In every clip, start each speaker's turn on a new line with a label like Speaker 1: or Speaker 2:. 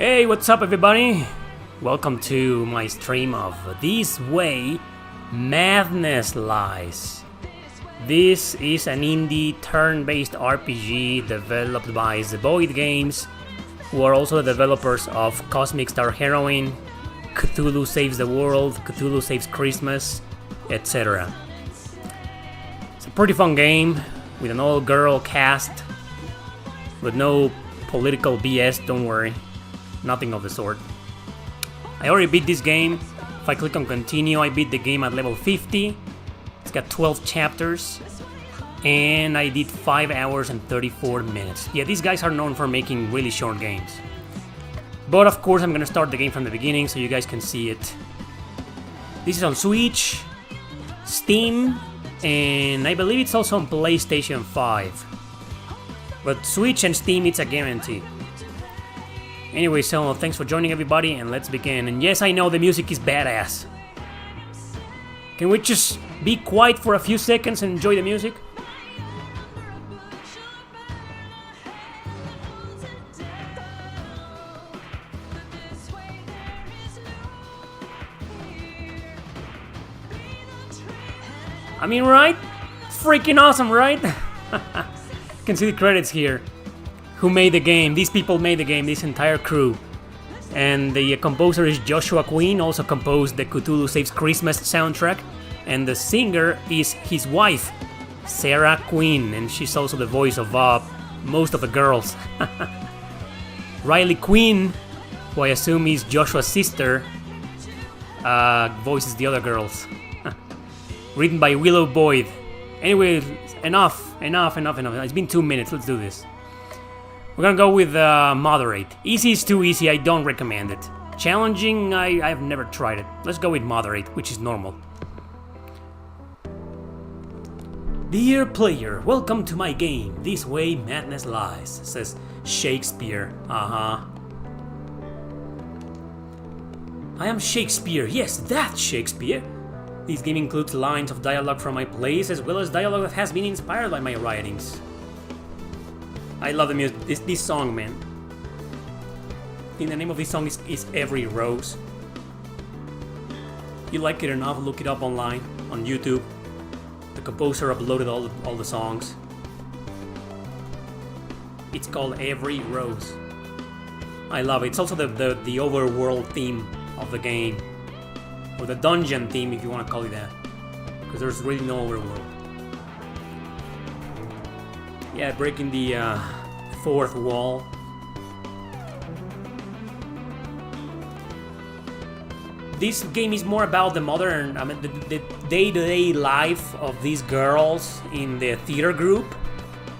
Speaker 1: Hey, what's up everybody? Welcome to my stream of This Way Madness Lies. This is an indie turn-based RPG developed by Zeboyd Games, who are also the developers of Cosmic Star Heroine, Cthulhu Saves the World, Cthulhu Saves Christmas, etc. It's a pretty fun game with an all-girl cast, with no political BS, don't worry. Nothing of the sort. I already beat this game. If I click on continue, I beat the game at level 50. It's got 12 chapters. And I did 5 hours and 34 minutes. Yeah, these guys are known for making really short games. But of course I'm gonna start the game from the beginning so you guys can see it. This is on Switch, Steam, and I believe it's also on PlayStation 5. But Switch and Steam, it's a guarantee. Anyway, so thanks for joining everybody, and let's begin. And yes, I know the music is badass. Can we just be quiet for a few seconds and enjoy the music? I mean, right? It's freaking awesome, right? You can see the credits here. Who made the game? These people made the game, this entire crew. And the composer is Joshua Quinn, also composed the Cthulhu Saves Christmas soundtrack. And the singer is his wife, Sarah Quinn, and she's also the voice of most of the girls. Riley Quinn, who I assume is Joshua's sister, voices the other girls. Written by Willow Boyd. Anyway, enough. It's been 2 minutes, let's do this. We're gonna go with moderate. Easy is too easy, I don't recommend it. Challenging, I've never tried it. Let's go with moderate, which is normal. Dear player, welcome to my game. This Way Madness Lies, says Shakespeare. I am Shakespeare, yes, that's Shakespeare. This game includes lines of dialogue from my plays, as well as dialogue that has been inspired by my writings. I love the music, this song, man. I think the name of this song is Every Rose. If you like it enough, look it up online, on YouTube. The composer uploaded all the songs. It's called Every Rose. I love it. It's also the overworld theme of the game. Or the dungeon theme, if you want to call it that. Because there's really no overworld. Yeah, breaking the fourth wall. This game is more about the modern, the day-to-day life of these girls in the theater group,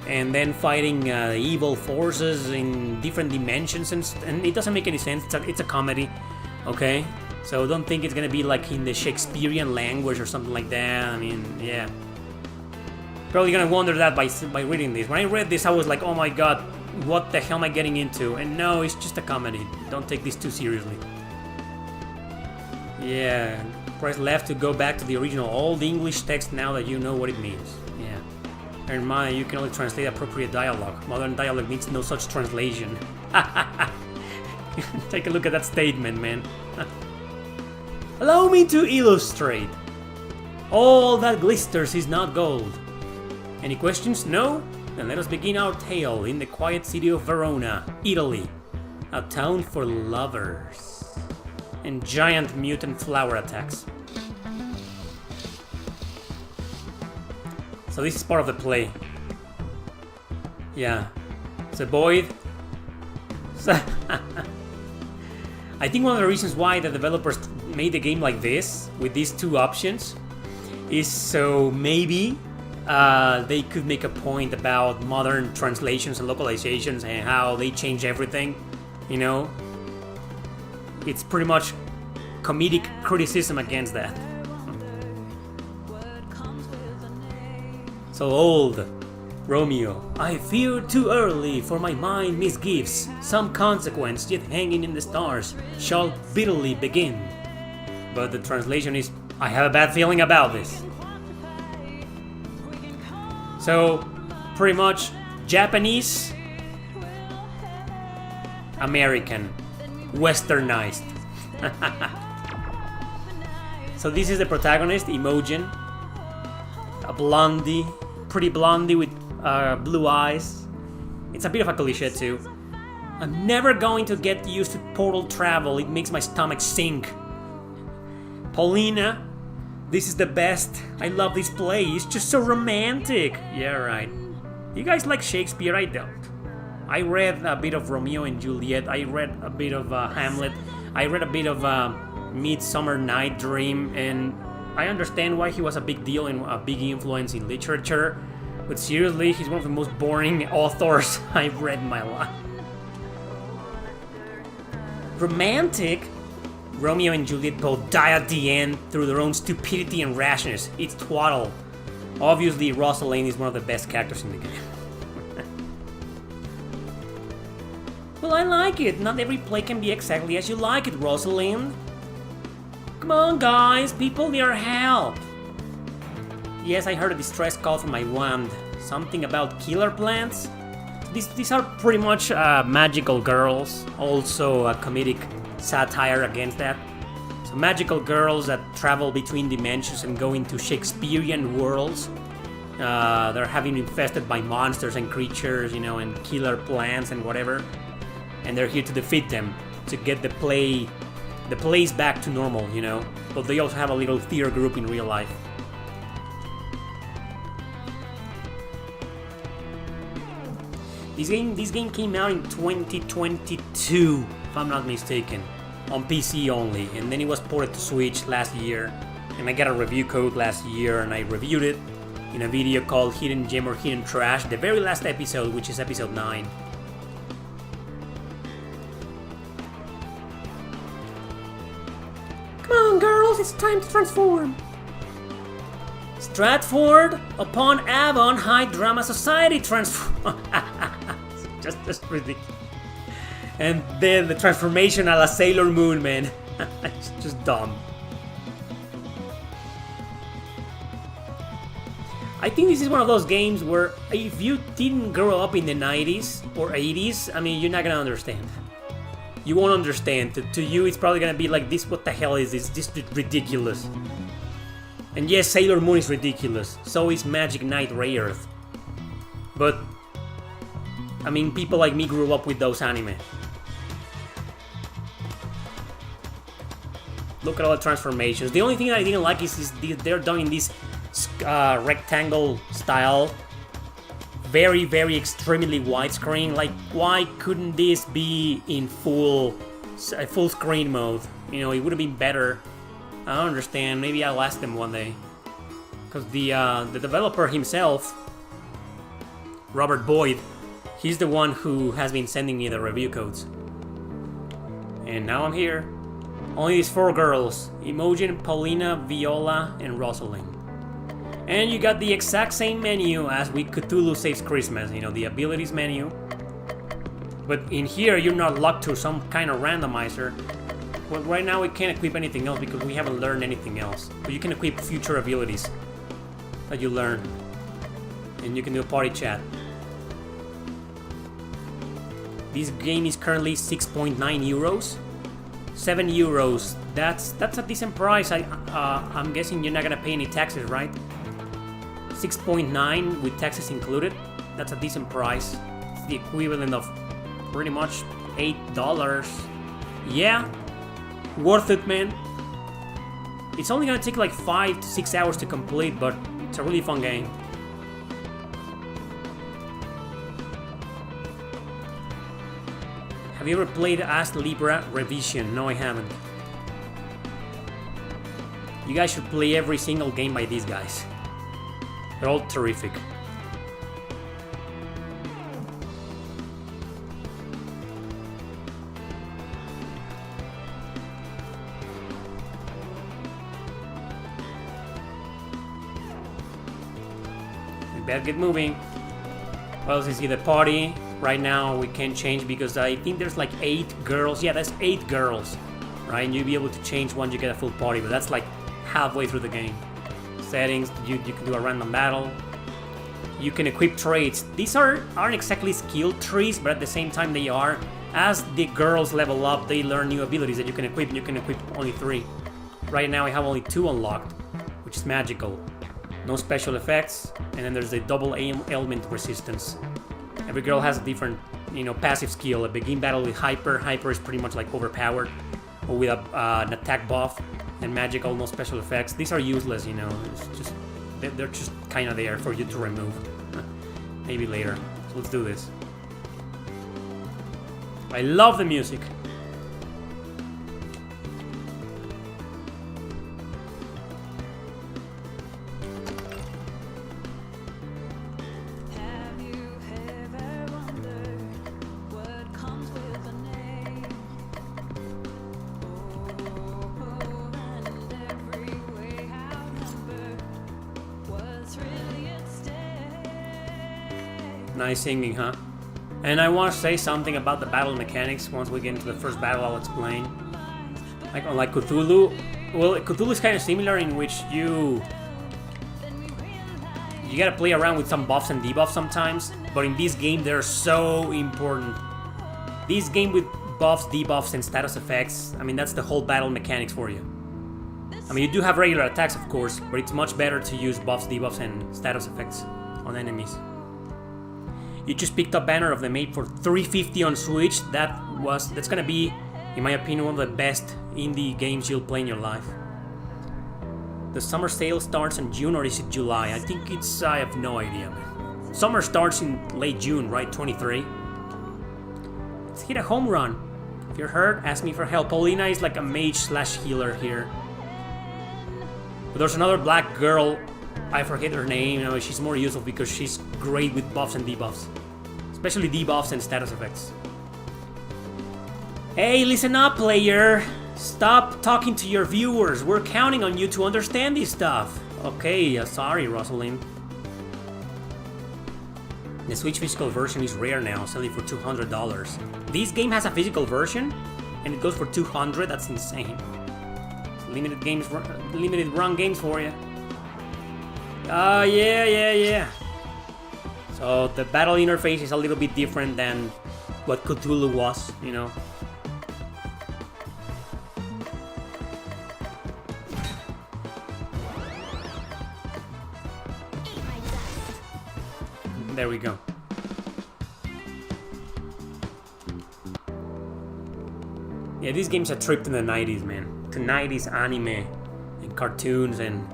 Speaker 1: and then fighting evil forces in different dimensions, and it doesn't make any sense. It's a comedy, okay? So don't think it's gonna be like in the Shakespearean language or something like that. I mean, yeah. Probably gonna wonder that by reading this. When I read this, I was like, oh my god, what the hell am I getting into? And no, it's just a comedy. Don't take this too seriously. Yeah, press left to go back to the original old English text now that you know what it means. Yeah. Bear in mind, you can only translate appropriate dialogue. Modern dialogue needs no such translation. Take a look at that statement, man. Allow me to illustrate. All that glisters is not gold. Any questions? No? Then let us begin our tale in the quiet city of Verona, Italy. A town for lovers. And giant mutant flower attacks. So this is part of the play. Yeah. Zeboyd. I think one of the reasons why the developers made the game like this, with these two options, is so maybe they could make a point about modern translations and localizations and how they change everything, you know? It's pretty much comedic criticism against that. So old Romeo, I fear too early for my mind misgives. Some consequence yet hanging in the stars shall bitterly begin. But the translation is, I have a bad feeling about this. So, pretty much Japanese, American. Westernized. So this is the protagonist, Imogen. A blondie, pretty blondie with blue eyes. It's a bit of a cliche too. I'm never going to get used to portal travel, it makes my stomach sink. Paulina, this is the best. I love this play, it's just so romantic. Yeah, right. You guys like Shakespeare? I don't. I read a bit of Romeo and Juliet, I read a bit of Hamlet, I read a bit of Midsummer Night Dream, and I understand why he was a big deal and a big influence in literature, but seriously, he's one of the most boring authors I've read in my life. Romantic? Romeo and Juliet both die at the end through their own stupidity and rashness. It's twaddle. Obviously, Rosalind is one of the best characters in the game. Well, I like it. Not every play can be exactly as you like it, Rosalind. Come on, guys. People need our help. Yes, I heard a distress call from my wand. Something about killer plants? These are pretty much magical girls. Also a comedic satire against that. So magical girls that travel between dimensions and go into Shakespearean worlds. They're having infested by monsters and creatures, you know, and killer plants and whatever. And they're here to defeat them, to get the place back to normal, you know. But they also have a little theater group in real life. This game came out in 2022, if I'm not mistaken, on PC only, and then it was ported to Switch last year. And I got a review code last year, and I reviewed it in a video called Hidden Gem or Hidden Trash, the very last episode, which is episode 9. Come on, girls, it's time to transform. Stratford upon Avon High Drama Society transform. just ridiculous. And then the transformation a la Sailor Moon, man. It's just dumb. I think this is one of those games where if you didn't grow up in the 90s or 80s, I mean, you're not gonna understand. You won't understand. To you, it's probably gonna be like this. What the hell is this? This is ridiculous. And yes, Sailor Moon is ridiculous. So is Magic Knight Rayearth. But I mean, people like me grew up with those anime. Look at all the transformations. The only thing I didn't like is they're done in this rectangle style. Very, very extremely widescreen. Like, why couldn't this be in full screen mode? You know, it would have been better. I don't understand. Maybe I'll ask them one day. Because the developer himself, Robert Boyd, he's the one who has been sending me the review codes. And now I'm here. Only these 4 girls: Imogen, Paulina, Viola, and Rosalind. And you got the exact same menu as with Cthulhu Saves Christmas, you know, the abilities menu. But in here, you're not locked to some kind of randomizer. Well, right now we can't equip anything else because we haven't learned anything else. But you can equip future abilities that you learn. And you can do a party chat. This game is currently 6.9 euros. 7 euros. That's a decent price. I'm guessing you're not gonna pay any taxes, right? 6.9 with taxes included. That's a decent price. It's the equivalent of pretty much $8. Yeah, worth it, man. It's only gonna take like 5 to 6 hours to complete, but it's a really fun game. Have you ever played As Libra Revision? No, I haven't. You guys should play every single game by these guys. They're all terrific. We better get moving. Well, since it's the party, right now we can't change because I think there's like 8 girls. Yeah, that's 8 girls, right? And you'll be able to change once you get a full party, but that's like halfway through the game. Settings, you can do a random battle. You can equip traits. These aren't exactly skill trees, but at the same time they are as the girls level up, they learn new abilities that you can equip. You can equip only 3. Right now I have only 2 unlocked, which is magical. No special effects, and then there's a double ailment resistance. Every girl has a different, passive skill. A begin battle with Hyper. Hyper is pretty much like overpowered, or with an attack buff, and magical, no special effects. These are useless, It's just they're just kind of there for you to remove. Maybe later. So let's do this. I love the music. Nice singing, huh? And I want to say something about the battle mechanics. Once we get into the first battle, I'll explain. Like Cthulhu, well, Cthulhu is kind of similar in which you gotta play around with some buffs and debuffs sometimes, but in this game they're so important. This game with buffs, debuffs, and status effects, I mean, that's the whole battle mechanics for you. I mean, you do have regular attacks, of course, but it's much better to use buffs, debuffs, and status effects on enemies. You just picked up Banner of the Maid for $3.50 on Switch. That's gonna be, in my opinion, one of the best indie games you'll play in your life. The summer sale starts in June, or is it July? I have no idea, man. Summer starts in late June, right? 23. Let's hit a home run. If you're hurt, ask me for help. Paulina is like a mage/healer here. But there's another black girl, I forget her name, she's more useful because she's great with buffs and debuffs. Especially debuffs and status effects. Hey, listen up, player! Stop talking to your viewers. We're counting on you to understand this stuff. Okay, sorry, Rosalind. The Switch physical version is rare now, selling for $200. This game has a physical version, and it goes for $200. That's insane. Limited run games for you. Yeah. So the battle interface is a little bit different than what Cthulhu was, There we go. Yeah, this game's a trip to the 90s, man. To 90s anime and cartoons and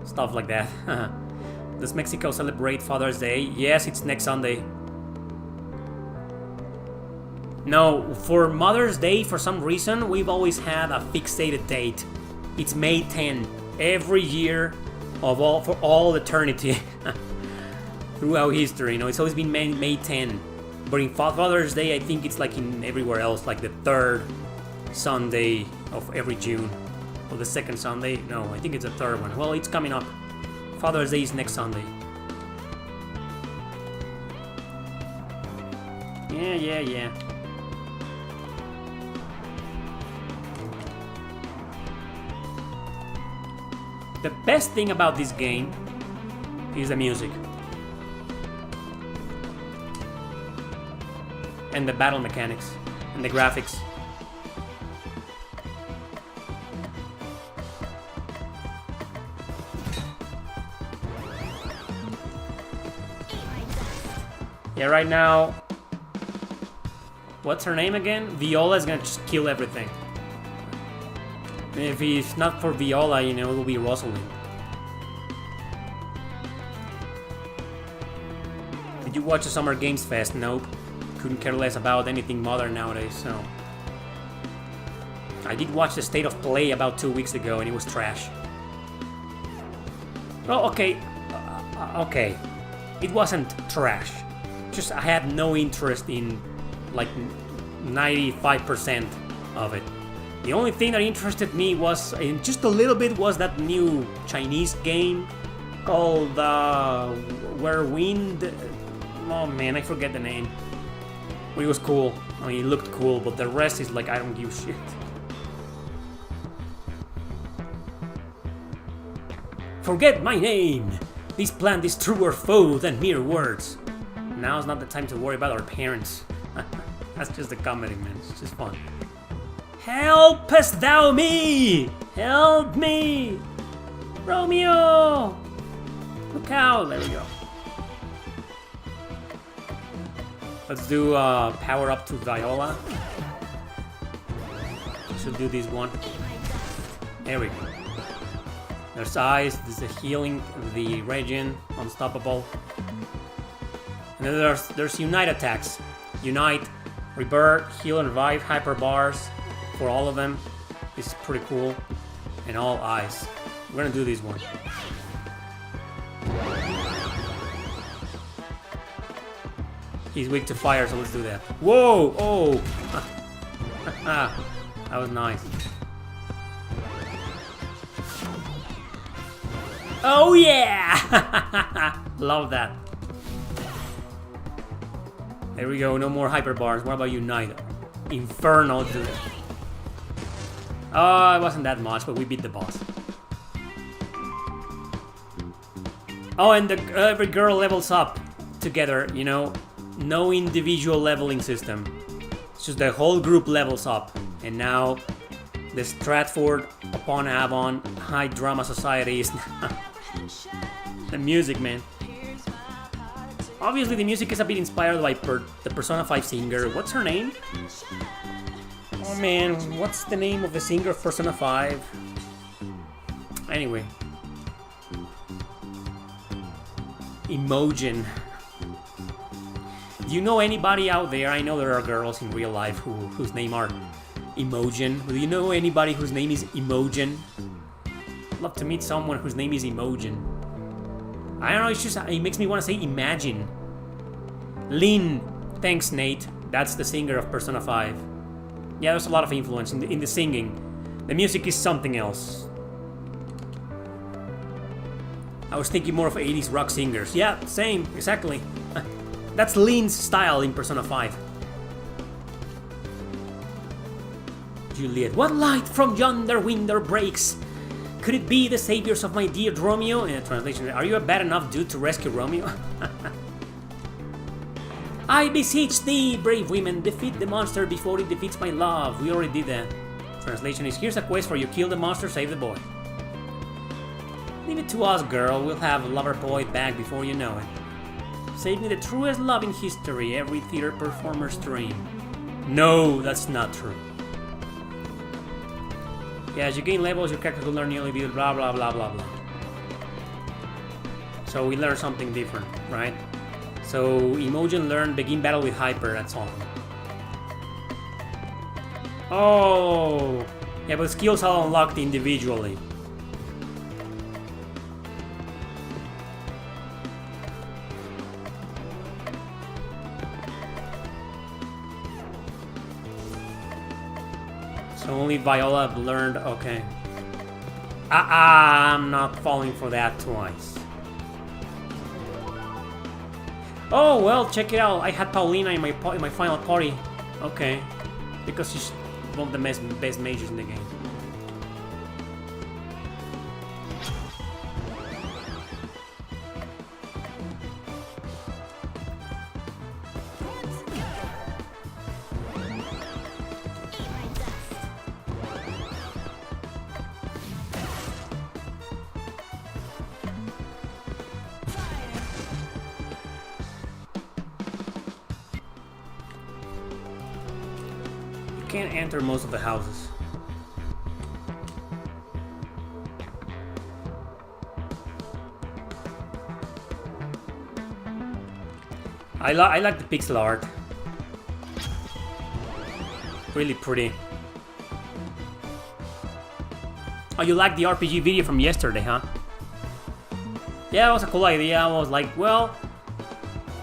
Speaker 1: stuff like that. Does Mexico celebrate Father's Day? Yes, it's next Sunday. No, for Mother's Day, for some reason, we've always had a fixated date. It's May 10, every year for all eternity. Throughout history, it's always been May 10. But in Father's Day, I think it's like in everywhere else, like the 3rd Sunday of every June. Or the 2nd Sunday. No, I think it's the 3rd one. Well, it's coming up. Father's Day is next Sunday. Yeah. The best thing about this game is the music. And the battle mechanics. And the graphics. Yeah, right now... What's her name again? Viola is gonna just kill everything. If it's not for Viola, it will be Rosalind. Did you watch the Summer Games Fest? Nope. Couldn't care less about anything modern nowadays, so... I did watch the State of Play about 2 weeks ago, and it was trash. Well, okay. Okay. It wasn't trash. Just I had no interest in, like, 95% of it. The only thing that interested me was, in just a little bit, was that new Chinese game called, Where Wind... Oh man, I forget the name. But it was cool. I mean, it looked cool, but the rest is like, I don't give a shit. Forget my name! This plant is truer foe than mere words. Now's not the time to worry about our parents. That's just the comedy, man. It's just fun. Helpest thou me! Help me! Romeo! Look out! There we go. Let's do power up to Viola. Should do this one. There we go. There's eyes. This is healing the region. Unstoppable. And then there's unite attacks. Unite, rebirth, heal and revive, hyper bars for all of them. This is pretty cool. And all eyes. We're gonna do this one. He's weak to fire, so let's do that. Whoa! Oh! That was nice. Oh yeah! Love that. There we go, no more hyper bars. What about Unite? Inferno, let's do it. Oh, it wasn't that much, but we beat the boss. Oh, and every girl levels up together, you know. No individual leveling system. It's just the whole group levels up. And now the Stratford upon Avon High Drama Society is the music, man. Obviously the music is a bit inspired by the Persona 5 singer. What's her name? Oh man, what's the name of the singer of Persona 5? Anyway. Imogen. Do you know anybody out there? I know there are girls in real life whose name are Imogen. Do you know anybody whose name is Imogen? I'd love to meet someone whose name is Imogen. I don't know, it's just, it makes me want to say imagine. Lynn. Thanks, Nate. That's the singer of Persona 5. Yeah, there's a lot of influence in the singing. The music is something else. I was thinking more of 80s rock singers. Yeah, same, exactly. That's Lynn's style in Persona 5. Juliet. What light from yonder window breaks? Could it be the saviors of my dear Romeo? In a translation, are you a bad enough dude to rescue Romeo? I beseech thee, brave women, defeat the monster before it defeats my love. We already did that. Translation is, here's a quest for you. Kill the monster, save the boy. Leave it to us, girl. We'll have Loverboy back before you know it. Save me the truest love in history, every theater performer's dream. No, that's not true. Yeah, as you gain levels, your character will learn new abilities, blah blah blah blah blah. So we learn something different, right? So Imogen learned begin battle with hyper, that's all. Oh! Yeah, but skills are unlocked individually. So only Viola learned, okay. I'm not falling for that twice. Oh, well, check it out. I had Paulina in my final party. Okay. Because she's one of the best mages in the game. Can't enter most of the houses. I like the pixel art. Really pretty. Oh, you like the RPG video from yesterday, huh? Yeah, it was a cool idea. I was like, well,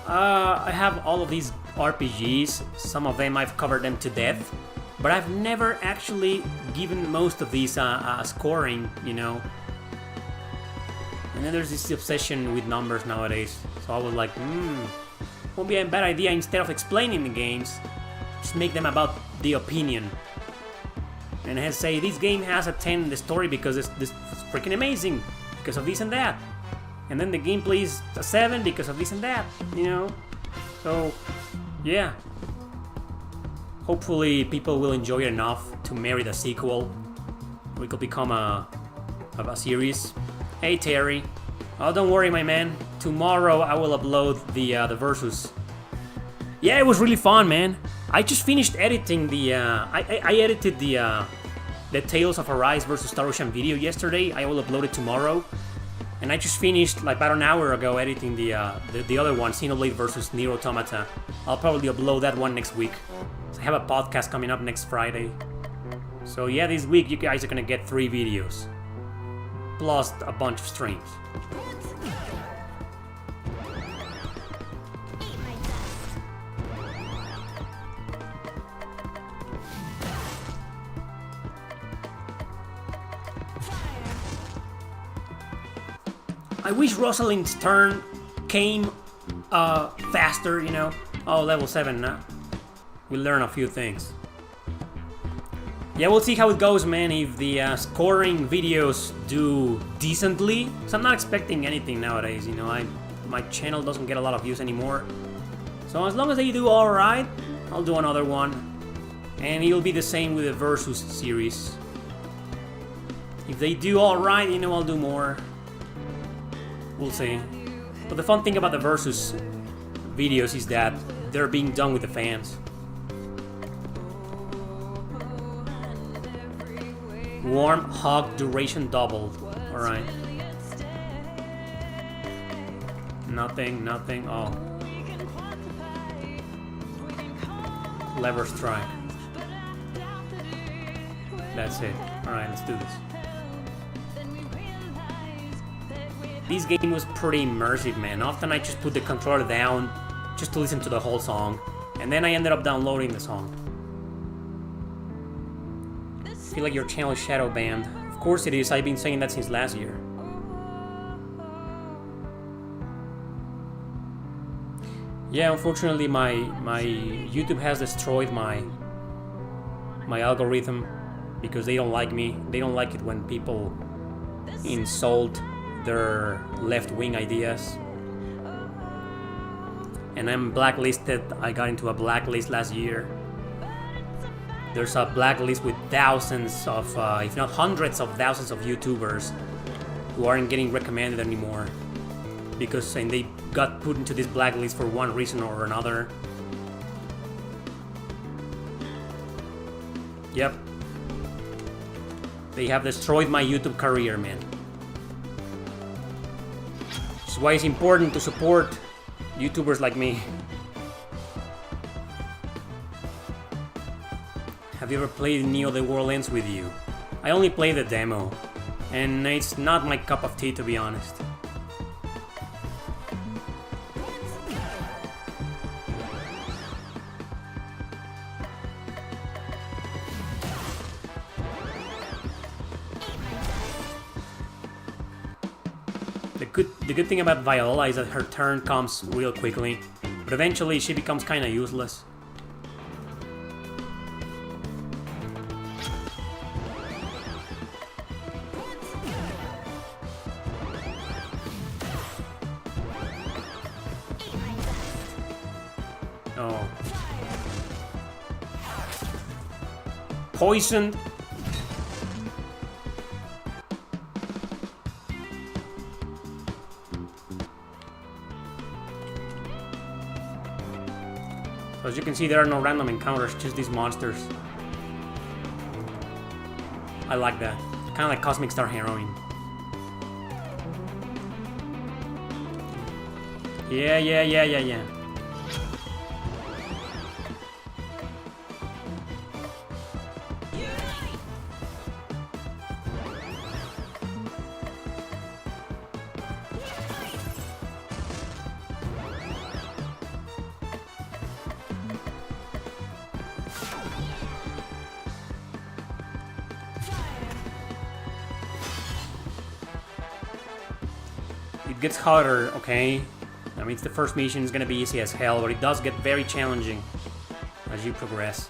Speaker 1: I have all of these RPGs. Some of them I've covered them to death. But I've never actually given most of these scoring, you know. And then there's this obsession with numbers nowadays. So I was like, won't be a bad idea instead of explaining the games, just make them about the opinion. And I say, this game has a 10 in the story because it's freaking amazing, because of this and that. And then the gameplay is a 7 because of this and that, you know. So, yeah. Hopefully people will enjoy it enough to merit a sequel. We could become a series. Hey Terry. Oh, don't worry, my man. Tomorrow I will upload the versus. Yeah, it was really fun, man. I just finished editing the. I edited the Tales of Arise versus Star Ocean video yesterday. I will upload it tomorrow. And I just finished like about an hour ago editing the other one, Xenoblade versus Nier Automata. I'll probably upload that one next week. So I have a podcast coming up next Friday. So yeah, this week you guys are gonna get 3 videos. Plus a bunch of streams. I wish Rosalind's turn came faster, you know. Oh, level 7 now. We learn a few things. Yeah, we'll see how it goes, man, if the scoring videos do decently. So I'm not expecting anything nowadays, you know. My channel doesn't get a lot of views anymore. So as long as they do alright, I'll do another one. And it'll be the same with the Versus series. If they do alright, you know, I'll do more. We'll see. But the fun thing about the Versus videos is that they're being done with the fans. Warm hug duration doubled. Alright. Nothing. Oh. Lever strike. That's it. Alright, let's do this. This game was pretty immersive, man. Often I just put the controller down just to listen to the whole song. And then I ended up downloading the song. I feel like your channel is shadow banned. Of course it is, I've been saying that since last year. Yeah, unfortunately my YouTube has destroyed my algorithm because they don't like me. They don't like it when people insult their left-wing ideas. And I'm blacklisted. I got into a blacklist last year. There's a blacklist with thousands of, if not hundreds of thousands of YouTubers who aren't getting recommended anymore. Because and they got put into this blacklist for one reason or another. Yep. They have destroyed my YouTube career, man. That's why it's important to support YouTubers like me. Have you ever played Neo The World Ends With You? I only played the demo, and it's not my cup of tea, to be honest. The good thing about Viola is that her turn comes real quickly, but eventually she becomes kinda useless. Oh. Poisoned. So as you can see, there are no random encounters, just these monsters. I like that. Kind of like Cosmic Star Heroine. Yeah. It gets harder, okay? I mean, it's the first mission, it's gonna be easy as hell, but it does get very challenging as you progress.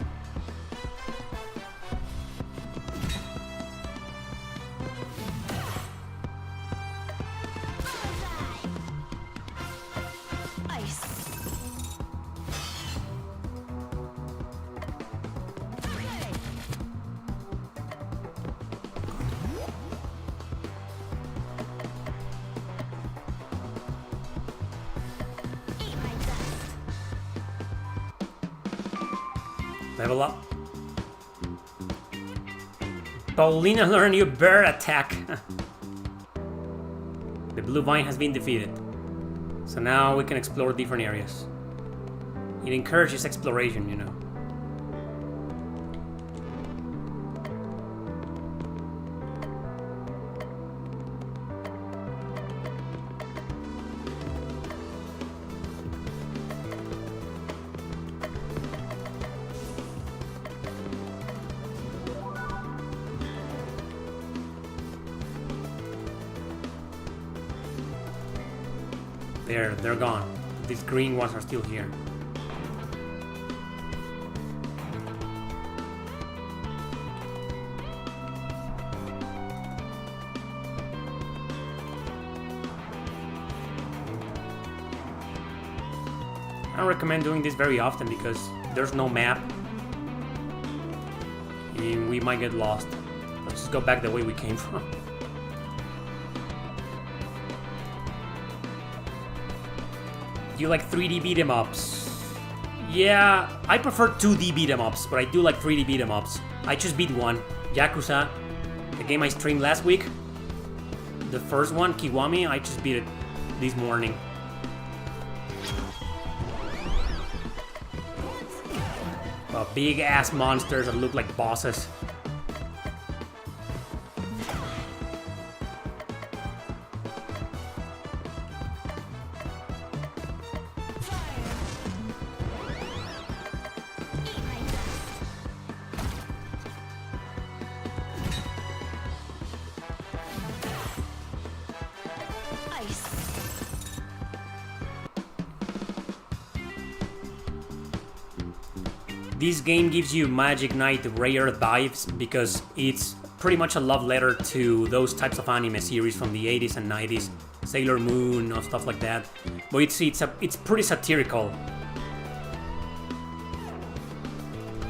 Speaker 1: Level up. Paulina learned your bear attack. The blue vine has been defeated. So now we can explore different areas. It encourages exploration, you know. They're gone. These green ones are still here. I don't recommend doing this very often because there's no map and we might get lost. Let's just go back the way we came from. Do you like 3D beat 'em ups? Yeah, I prefer 2D beat 'em ups, but I do like 3D beat 'em ups. I just beat one, Yakuza, the game I streamed last week. The first one, Kiwami, I just beat it this morning. Big ass monsters that look like bosses. This game gives you Magic Knight rare dives because it's pretty much a love letter to those types of anime series from the 80s and 90s, Sailor Moon or stuff like that. But it's pretty satirical.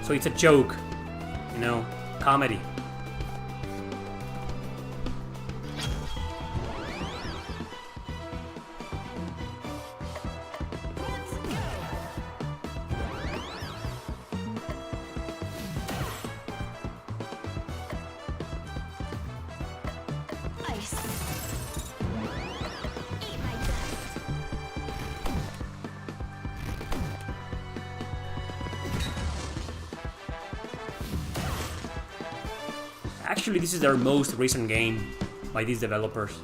Speaker 1: So it's a joke, you know, comedy. Actually, this is their most recent game by these developers.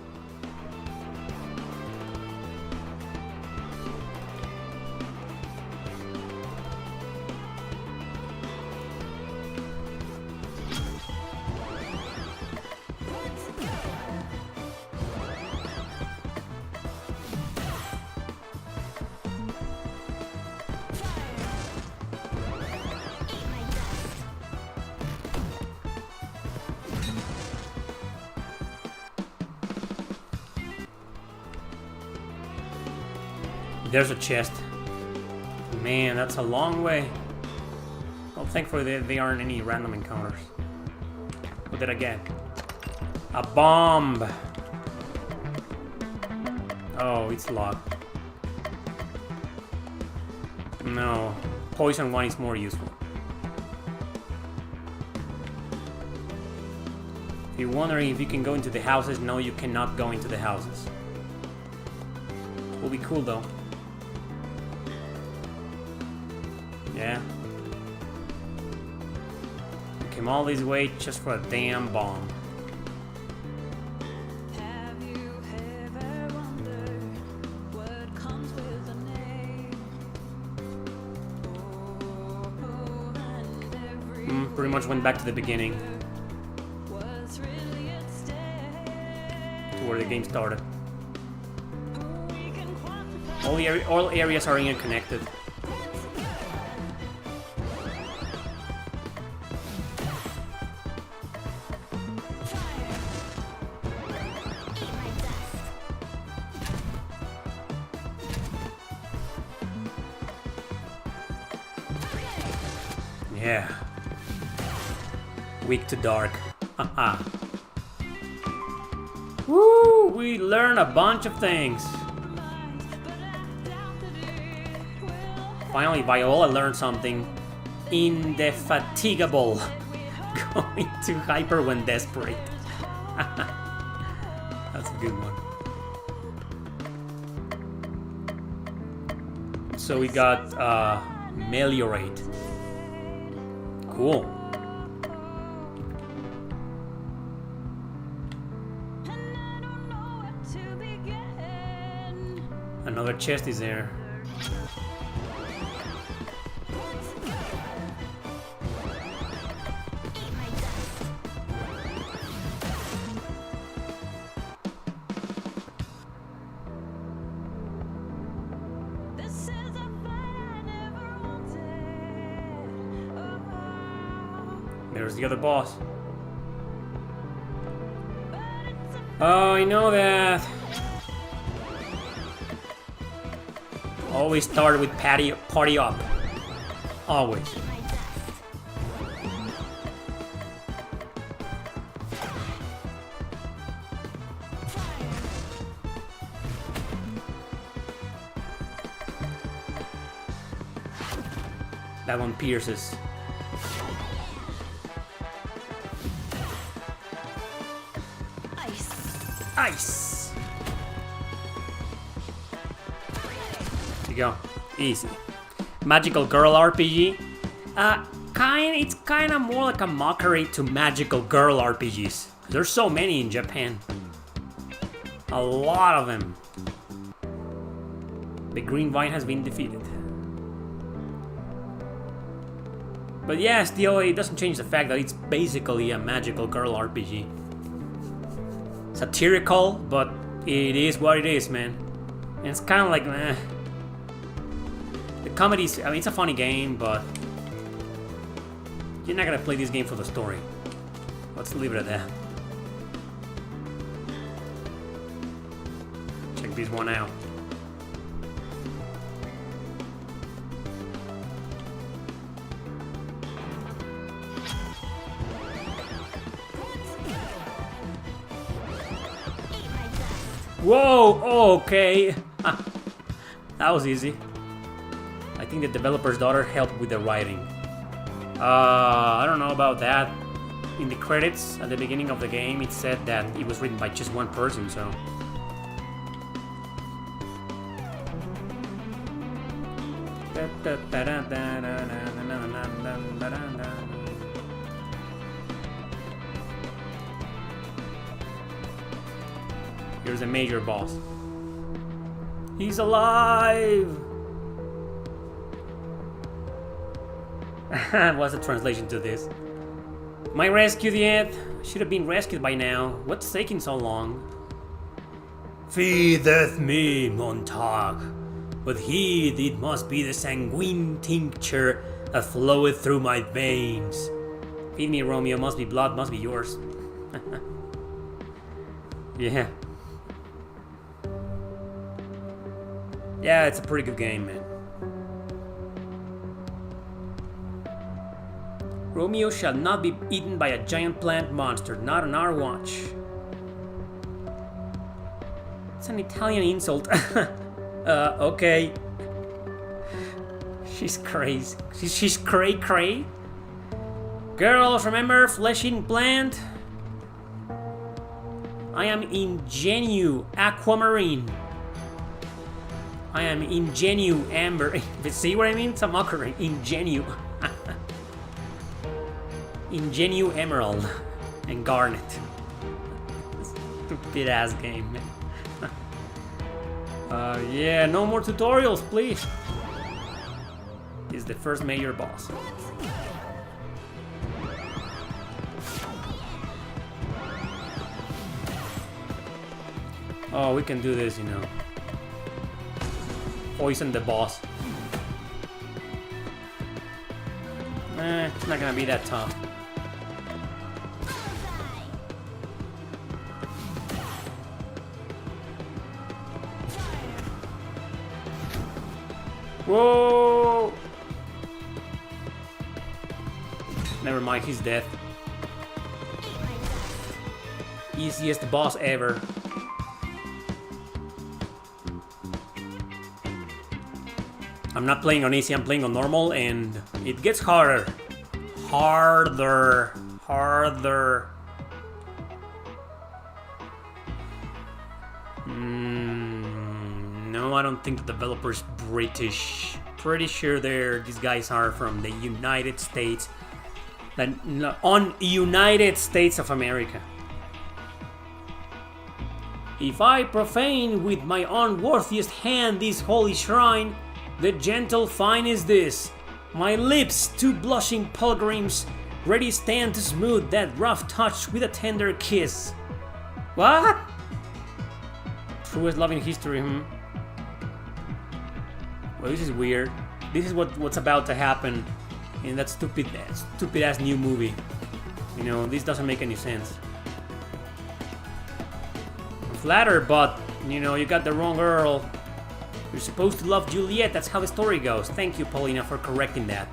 Speaker 1: There's a chest. Man, that's a long way. Well, thankfully they aren't any random encounters. What did I get? A bomb! Oh, it's locked. No, poison one is more useful. If you're wondering if you can go into the houses, no, you cannot go into the houses. Will be cool though. Yeah. We came all this way just for a damn bomb. Pretty much went back to the beginning. To where the game started. All areas are interconnected. Yeah. Weak to dark. Haha. Woo! We learn a bunch of things. Finally, Viola learned something. Indefatigable. Going to hyper when desperate. That's a good one. So we got Meliorate. Cool. Another chest is there. There's the other boss. Oh, I know that. Always start with party up. Always. That one pierces. Ice. There you go. Easy. Magical Girl RPG. It's kind of more like a mockery to Magical Girl RPGs. There's so many in Japan. A lot of them. The Green Vine has been defeated. But yeah, still, it doesn't change the fact that it's basically a Magical Girl RPG. Satirical, but it is what it is, man. And it's kind of like, the comedy's, I mean, it's a funny game, but you're not gonna play this game for the story. Let's leave it at that. Check this one out. Whoa, okay. That was easy. I think the developer's daughter helped with the writing. I don't know about that. In the credits at the beginning of the game, it said that it was written by just one person, so. Here's a major boss. He's alive! What's the translation to this? Am I rescued yet? Should have been rescued by now. What's taking so long? Feedeth me, Montag. But heed it must be the sanguine tincture that floweth through my veins. Feed me, Romeo. Must be blood, must be yours. Yeah. Yeah, it's a pretty good game, man. Romeo shall not be eaten by a giant plant monster, not on our watch. It's an Italian insult. Okay. She's crazy. She's cray-cray. Girls, remember, flesh-eating plant? I am Ingenu Aquamarine. I am Ingenu Amber. See what I mean? It's a mockery. Ingenu. Ingenu Emerald. And Garnet. Stupid ass game, man. Yeah, no more tutorials, please. This is the first major boss. Oh, we can do this, you know. Poison the boss. It's not gonna be that tough. Whoa! Never mind, he's dead. Easiest boss ever. I'm not playing on easy, I'm playing on normal, and it gets harder. Harder. No, I don't think the developer's British. Pretty sure these guys are from the United States. On United States of America. If I profane with my unworthiest hand this holy shrine, the gentle fine is this. My lips, two blushing pilgrims, ready stand to smooth that rough touch with a tender kiss. What? Truest love in history, Well, this is weird. This is what's about to happen in that stupid ass new movie. You know, this doesn't make any sense. I'm flattered, but you know, you got the wrong girl. You're supposed to love Juliet, that's how the story goes. Thank you, Paulina, for correcting that.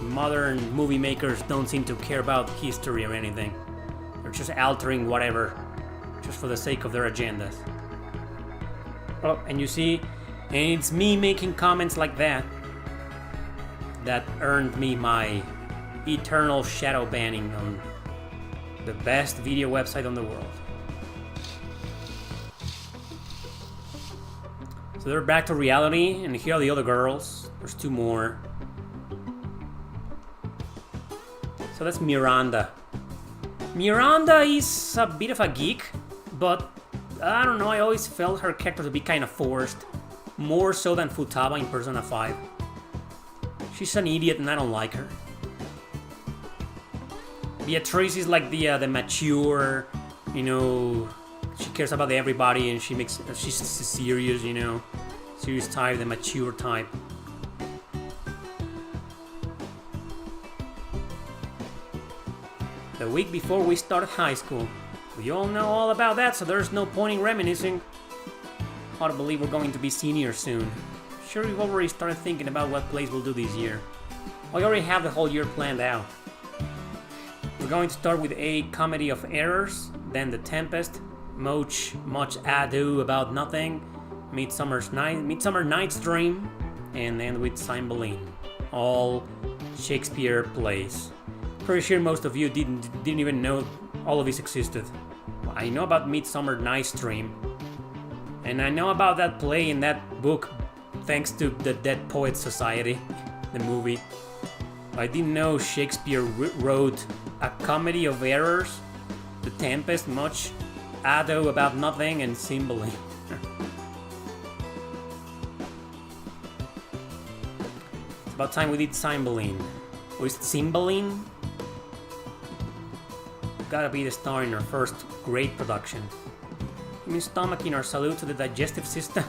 Speaker 1: Modern movie makers don't seem to care about history or anything. They're just altering whatever, just for the sake of their agendas. Oh, and you see, and it's me making comments like that earned me my eternal shadow banning on the best video website on the world. So they're back to reality, and here are the other girls. There's two more. So that's Miranda. Miranda is a bit of a geek, but I don't know, I always felt her character to be kind of forced. More so than Futaba in Persona 5. She's an idiot and I don't like her. Beatrice is like the mature, you know, she cares about everybody and she's serious, you know. Serious type, the mature type. The week before we started high school. We all know all about that, so there's no point in reminiscing. Hard to believe we're going to be seniors soon. Sure, we've already started thinking about what plays we'll do this year. We already have the whole year planned out. We're going to start with a comedy of errors, then The Tempest, Much Ado About Nothing, Midsummer Night's Dream, and end with Cymbeline. All Shakespeare plays. Pretty sure most of you didn't even know all of these existed. I know about Midsummer Night's Dream, and I know about that play in that book thanks to the Dead Poets Society, the movie. I didn't know Shakespeare wrote a comedy of errors, The Tempest, Much Ado About Nothing, and Cymbeline. It's about time we did Cymbeline. Or is it Cymbeline? Gotta be the star in our first great production. You mean stomaching our salute to the digestive system?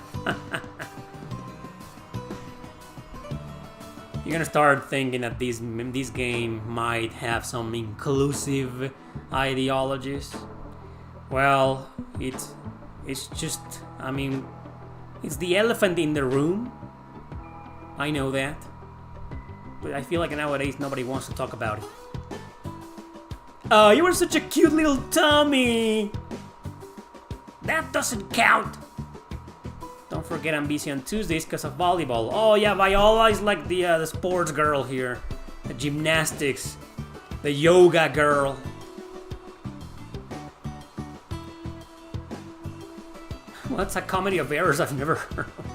Speaker 1: You're gonna start thinking that this game might have some inclusive ideologies. Well, it's just, I mean, it's the elephant in the room. I know that. But I feel like nowadays nobody wants to talk about it. Oh, you were such a cute little Tommy! That doesn't count! Don't forget I'm busy on Tuesdays because of volleyball. Oh yeah, Viola is like the sports girl here. The gymnastics. The yoga girl. What's a comedy of errors I've never heard of?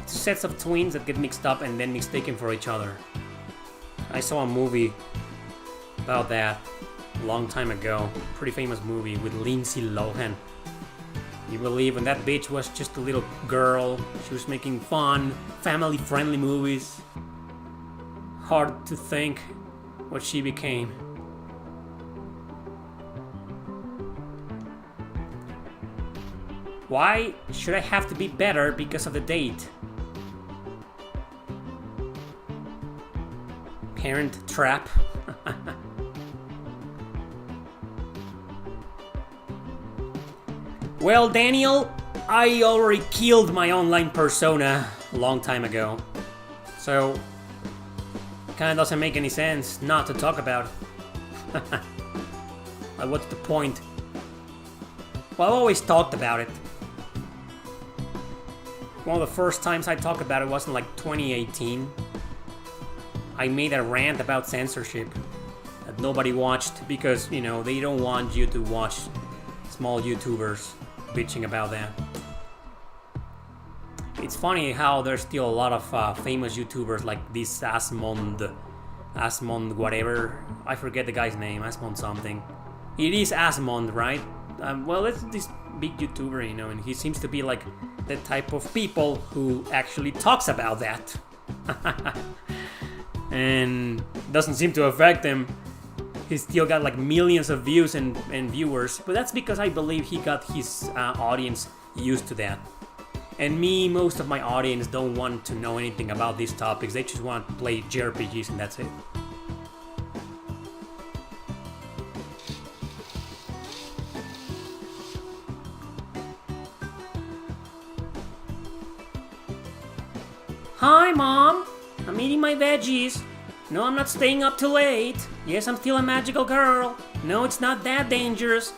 Speaker 1: Sets of twins that get mixed up and then mistaken for each other. I saw a movie about that a long time ago. Pretty famous movie with Lindsay Lohan. You believe when that bitch was just a little girl, she was making fun, family-friendly movies. Hard to think what she became. Why should I have to be better because of the date? Parent trap. Well, Daniel, I already killed my online persona a long time ago. So, kinda doesn't make any sense not to talk about it. What's the point? Well, I've always talked about it. One of the first times I talked about it was in like 2018. I made a rant about censorship that nobody watched because, you know, they don't want you to watch small YouTubers bitching about that. It's funny how there's still a lot of famous YouTubers like this Asmond whatever. I forget the guy's name, Asmond something. It is Asmond, right? Well, it's this big YouTuber, you know, and he seems to be like the type of people who actually talks about that. And doesn't seem to affect him. He's still got like millions of views and viewers, but that's because I believe he got his audience used to that. And me, most of my audience don't want to know anything about these topics. They just want to play JRPGs and that's it. Hi, Mom! I'm eating my veggies. No, I'm not staying up too late. Yes, I'm still a magical girl. No, it's not that dangerous.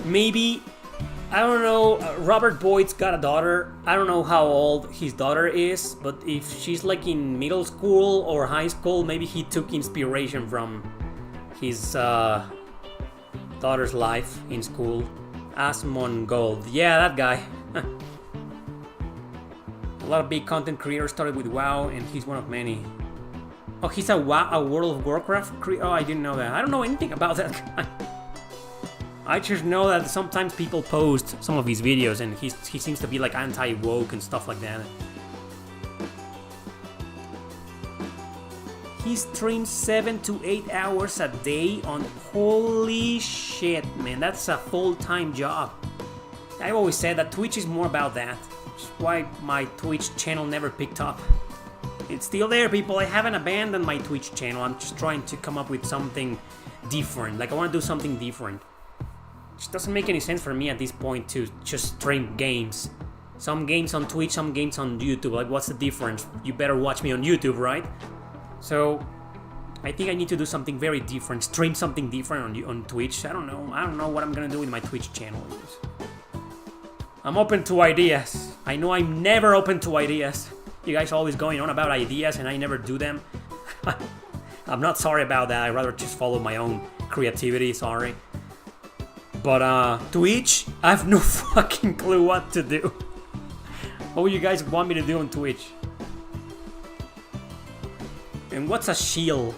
Speaker 1: Maybe, I don't know, Robert Boyd's got a daughter. I don't know how old his daughter is, but if she's like in middle school or high school, maybe he took inspiration from his daughter's life in school. Asmongold, yeah, that guy. A lot of big content creators started with WoW, and he's one of many. Oh, he's a World of Warcraft creator? Oh, I didn't know that. I don't know anything about that guy. I just know that sometimes people post some of his videos, and he seems to be like anti-woke and stuff like that. He streams 7 to 8 hours a day on... Holy shit, man, that's a full-time job. I've always said that Twitch is more about that. Which is why my Twitch channel never picked up. It's still there, people. I haven't abandoned my Twitch channel. I'm just trying to come up with something different. Like, I want to do something different. It just doesn't make any sense for me at this point to just stream games. Some games on Twitch, some games on YouTube. Like, what's the difference? You better watch me on YouTube, right? So, I think I need to do something very different. Stream something different on Twitch. I don't know what I'm gonna do with my Twitch channel. I'm open to ideas. I know I'm never open to ideas. You guys are always going on about ideas and I never do them. I'm not sorry about that. I'd rather just follow my own creativity, sorry. But Twitch, I have no fucking clue what to do. What would you guys want me to do on Twitch? And what's a shield?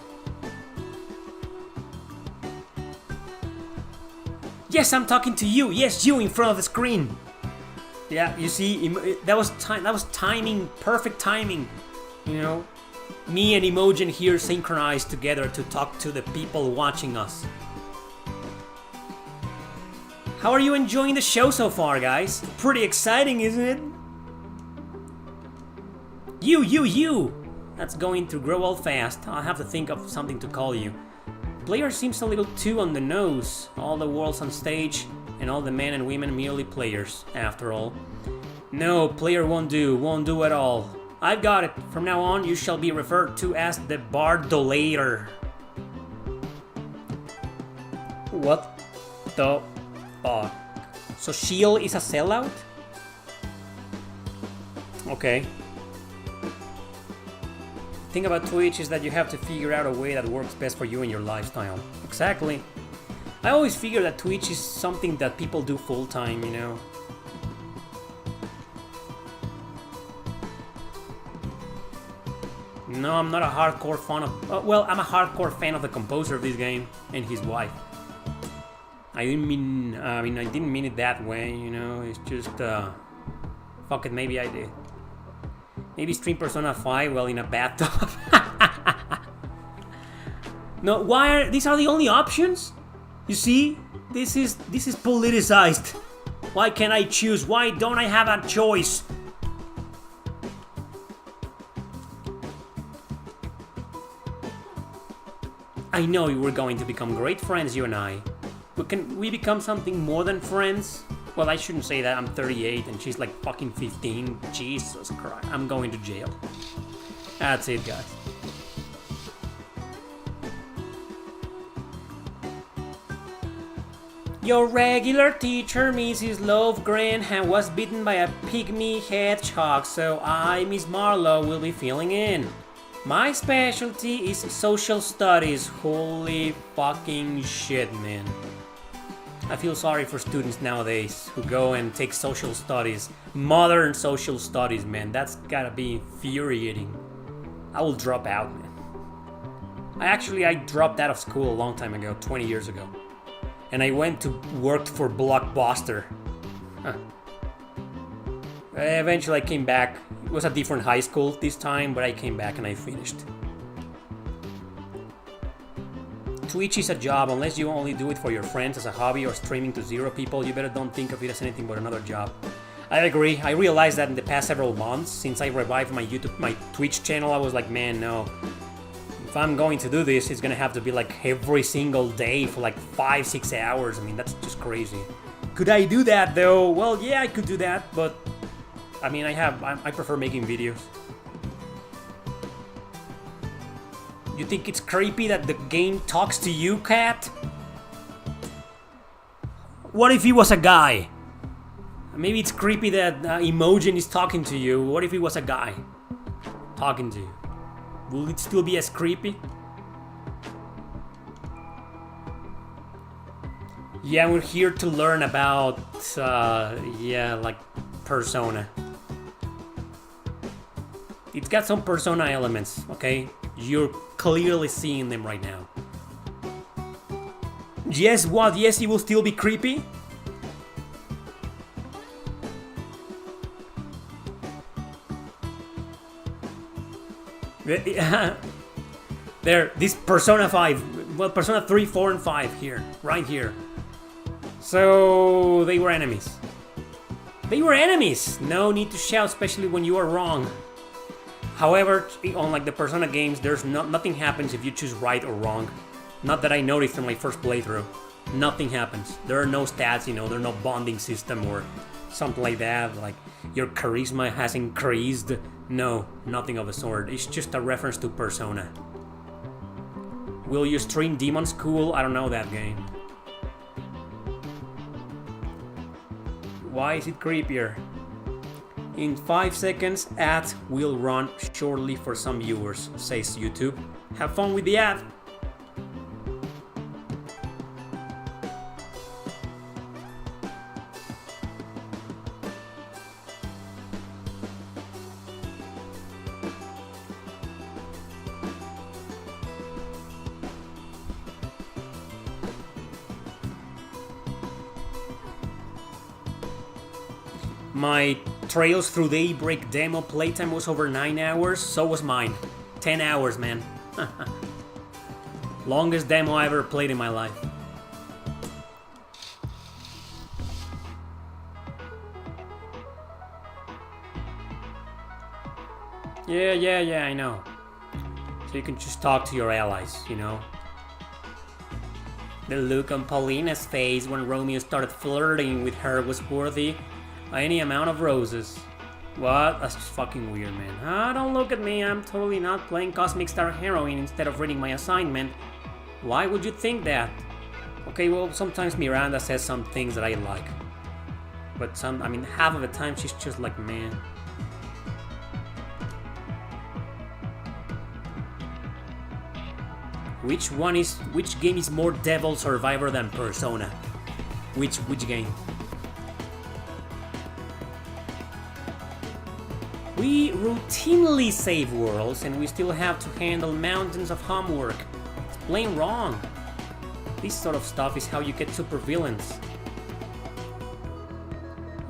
Speaker 1: Yes, I'm talking to you. Yes, you in front of the screen. Yeah, you see, that was timing, perfect timing. You know, me and Imogen here synchronized together to talk to the people watching us. How are you enjoying the show so far, guys? Pretty exciting, isn't it? You! That's going to grow old fast. I'll have to think of something to call you. Player seems a little too on the nose. All the world's on stage, and all the men and women merely players, after all. No, player won't do at all. I've got it. From now on, you shall be referred to as the Bardolator. What the fuck? So Shield is a sellout? Okay. The thing about Twitch is that you have to figure out a way that works best for you and your lifestyle. Exactly. I always figure that Twitch is something that people do full-time, you know. No, I'm not a hardcore fan of... well, I'm a hardcore fan of the composer of this game and his wife. I didn't mean it that way, you know. It's just, fuck it, maybe I did. Maybe stream Persona 5 while in a bathtub. No, these are the only options? You see? This is politicized. Why can't I choose? Why don't I have a choice? I know we were going to become great friends, you and I. But can we become something more than friends? Well, I shouldn't say that. I'm 38 and she's like fucking 15. Jesus Christ. I'm going to jail. That's it, guys. Your regular teacher, Mrs. Lovegren, was bitten by a pygmy hedgehog, so I, Miss Marlowe, will be filling in. My specialty is social studies. Holy fucking shit, man. I feel sorry for students nowadays who go and take social studies. Modern social studies, man. That's gotta be infuriating. I will drop out, man. I dropped out of school a long time ago, 20 years ago. And I went to work for Blockbuster. Huh. Eventually I came back. It was a different high school this time, but I came back and I finished. Twitch is a job. Unless you only do it for your friends as a hobby or streaming to 0 people, you better don't think of it as anything but another job. I agree. I realized that in the past several months, since I revived my Twitch channel, I was like, man, no. If I'm going to do this, it's gonna have to be like every single day for like 5-6 hours. I mean, that's just crazy. Could I do that though? Well, yeah, I could do that, but I mean, I prefer making videos. You think it's creepy that the game talks to you, cat? What if he was a guy? Maybe it's creepy that Imogen is talking to you. What if he was a guy talking to you? Will it still be as creepy? Yeah, we're here to learn about, like Persona. It's got some Persona elements, okay? You're clearly seeing them right now. Yes, what? Yes, it will still be creepy? There, this Persona 5, well, Persona 3, 4, and 5 here, right here. So, they were enemies. They were enemies! No need to shout, especially when you are wrong. However, unlike the Persona games, nothing happens if you choose right or wrong. Not that I noticed in my first playthrough. Nothing happens. There are no stats, there's no bonding system or something like that, like your charisma has increased. No, nothing of the sort. It's just a reference to Persona. Will you stream Demon School? I don't know that game. Why is it creepier? In 5 seconds, ad will run shortly for some viewers, says YouTube. Have fun with the ad. My Trails Through Daybreak demo playtime was over 9 hours, so was mine. 10 hours, man. Longest demo I ever played in my life. Yeah, I know. So you can just talk to your allies, The look on Paulina's face when Romeo started flirting with her was worthy any amount of roses. What? That's just fucking weird, man. Don't look at me. I'm totally not playing Cosmic Star Heroine instead of reading my assignment. Why would you think that? Okay, well, sometimes Miranda says some things that I like. But half of the time she's just like, man. Which game is more Devil Survivor than Persona? Which game? We routinely save worlds and we still have to handle mountains of homework. It's plain wrong. This sort of stuff is how you get supervillains.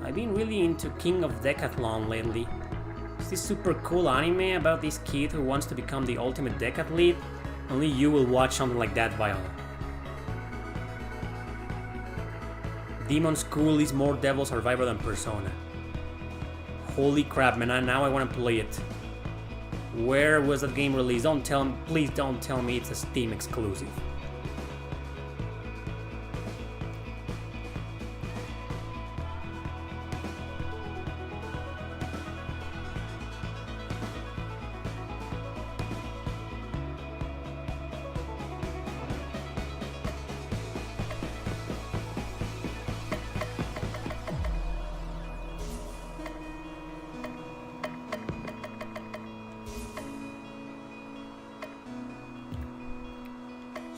Speaker 1: I've been really into King of Decathlon lately. Is this super cool anime about this kid who wants to become the ultimate decathlete? Only you will watch something like that, Viola. Demon School is more Devil Survivor than Persona. Holy crap, man, now I want to play it. Where was that game released? Please don't tell me it's a Steam exclusive.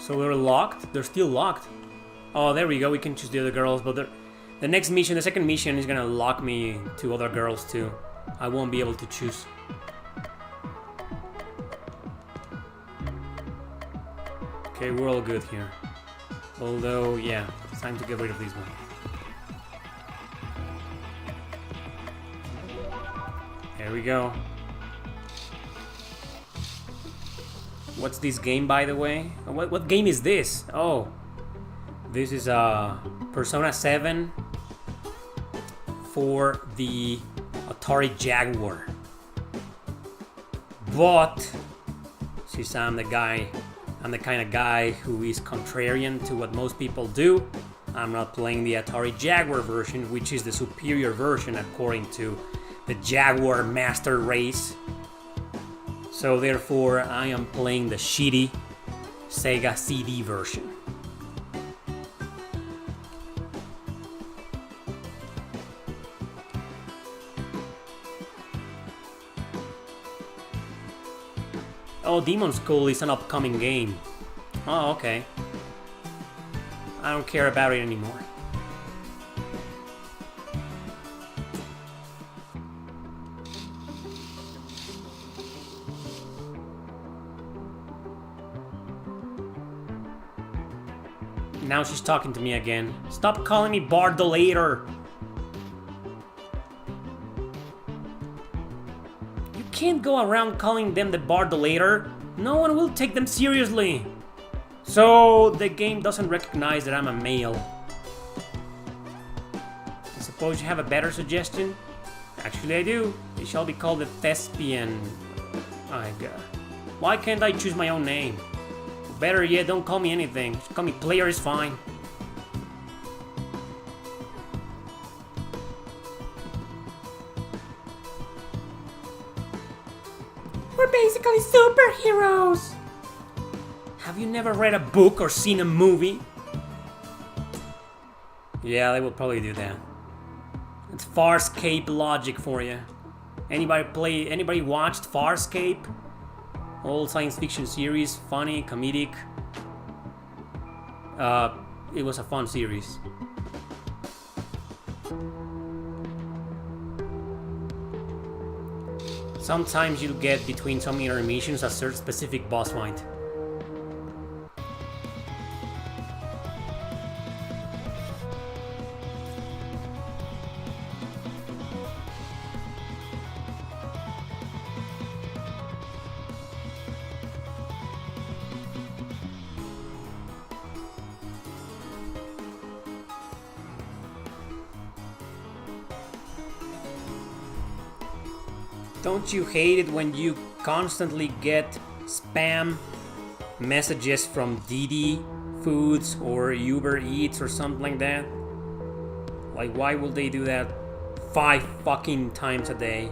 Speaker 1: So we're locked? They're still locked. Oh, there we go. We can choose the other girls, but the next mission, the second mission, is gonna lock me to other girls too. I won't be able to choose. Okay, we're all good here. Although, yeah, it's time to get rid of this one. There we go. What's this game, by the way? What game is this? Oh, this is Persona 7 for the Atari Jaguar. But since I'm the kind of guy who is contrarian to what most people do, I'm not playing the Atari Jaguar version, which is the superior version according to the Jaguar Master Race. So therefore, I am playing the shitty Sega CD version. Oh, Demon's School is an upcoming game. Oh, okay. I don't care about it anymore. Now she's talking to me again. Stop calling me Bardolator. You can't go around calling them the Bardolator. No one will take them seriously. So the game doesn't recognize that I'm a male. I suppose you have a better suggestion? Actually, I do. It shall be called the Thespian. My God. Why can't I choose my own name? Better yet, don't call me anything. Just call me player is fine. We're basically superheroes. Have you never read a book or seen a movie? Yeah, they will probably do that. It's Farscape logic for you. Anybody watched Farscape? Old science fiction series, funny, comedic. It was a fun series. Sometimes you get between some intermissions a certain specific boss fight. Don't you hate it when you constantly get spam messages from Didi Foods or Uber Eats or something like that? Like, why will they do that 5 fucking times a day?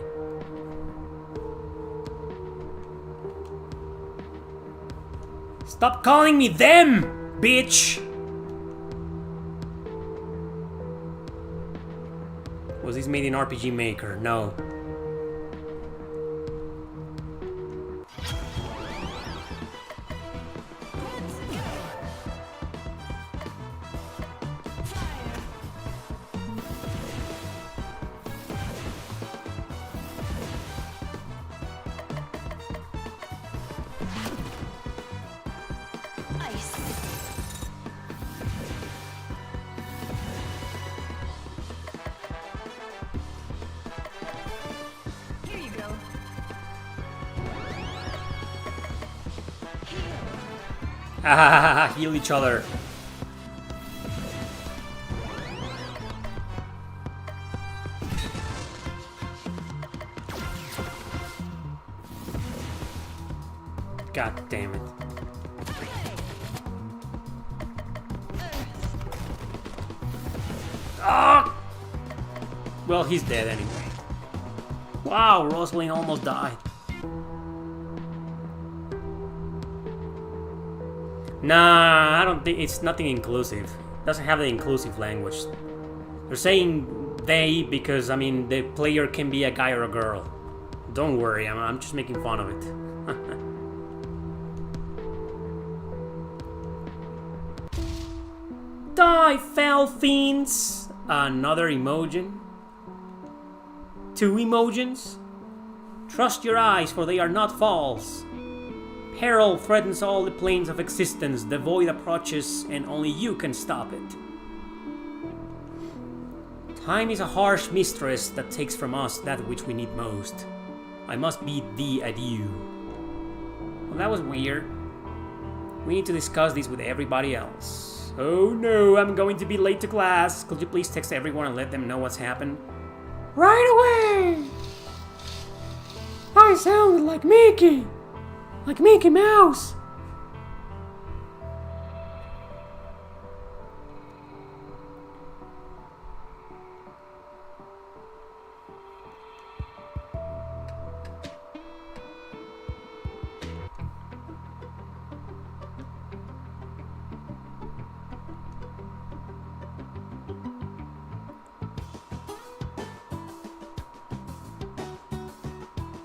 Speaker 1: Stop calling me them, bitch! Was this made in RPG Maker? No. Heal each other. God damn it. Ah! Well, he's dead anyway. Wow, Rosalind almost died. Nah, I don't think it's nothing inclusive. It doesn't have the inclusive language. They're saying they because, I mean, the player can be a guy or a girl. Don't worry, I'm just making fun of it. die, fell fiends! Another emoji. 2 emojis. Trust your eyes, for they are not false. Peril threatens all the planes of existence. The void approaches, and only you can stop it. Time is a harsh mistress that takes from us that which we need most. I must bid thee adieu. Well, that was weird. We need to discuss this with everybody else. Oh no, I'm going to be late to class. Could you please text everyone and let them know what's happened? Right away! I sounded like Mickey! Like Mickey Mouse!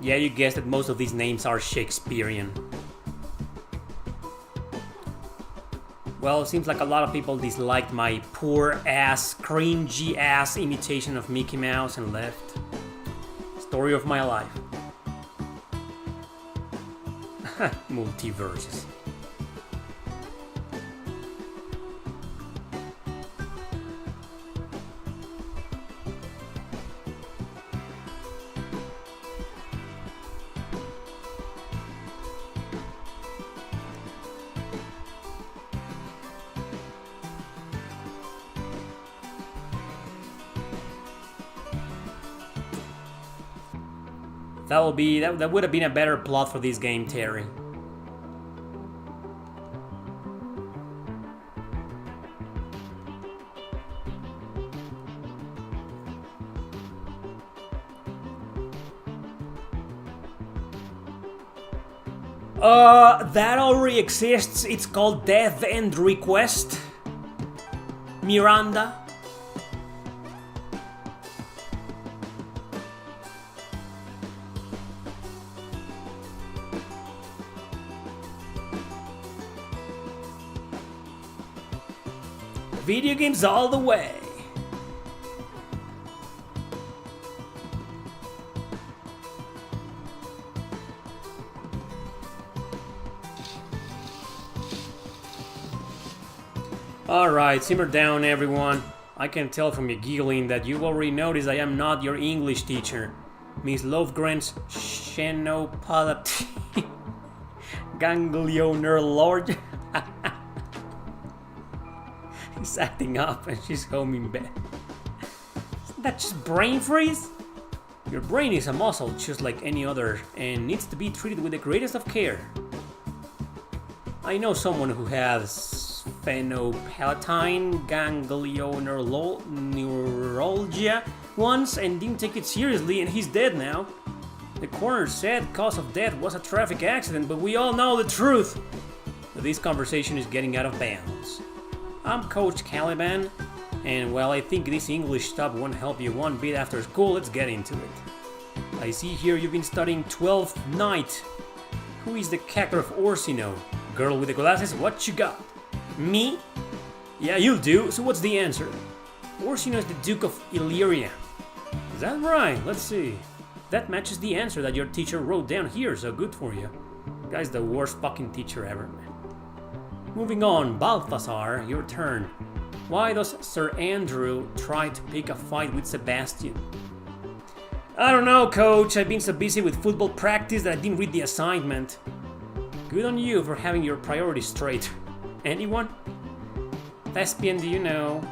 Speaker 1: Yeah, you guessed that most of these names are Shakespearean. Well, it seems like a lot of people disliked my poor ass, cringy ass imitation of Mickey Mouse and left. Story of my life. Multiverses. That would have been a better plot for this game, Terry. That already exists. It's called Death End Request. Miranda. Video games all the way. Alright, simmer down everyone. I can tell from your giggling that you already noticed I am not your English teacher. Miss Lovegren's Xenopalate Ganglioner Lord. He's acting up and she's home in bed. Isn't that just brain freeze? Your brain is a muscle just like any other and needs to be treated with the greatest of care. I know someone who has phenophalatine ganglioneuralgia once and didn't take it seriously and he's dead now. The coroner said cause of death was a traffic accident, but we all know the truth. But this conversation is getting out of bounds. I'm Coach Caliban, and well, I think this English stuff won't help you one bit after school. Let's get into it. I see here you've been studying 12th Night. Who is the cacker of Orsino? Girl with the glasses, what you got? Me? Yeah, you do. So what's the answer? Orsino is the Duke of Illyria. Is that right? Let's see. That matches the answer that your teacher wrote down here, so good for you. Guy's the worst fucking teacher ever, man. Moving on, Balthazar, your turn. Why does Sir Andrew try to pick a fight with Sebastian? I don't know, coach. I've been so busy with football practice that I didn't read the assignment. Good on you for having your priorities straight. Anyone? Thespian, do you know?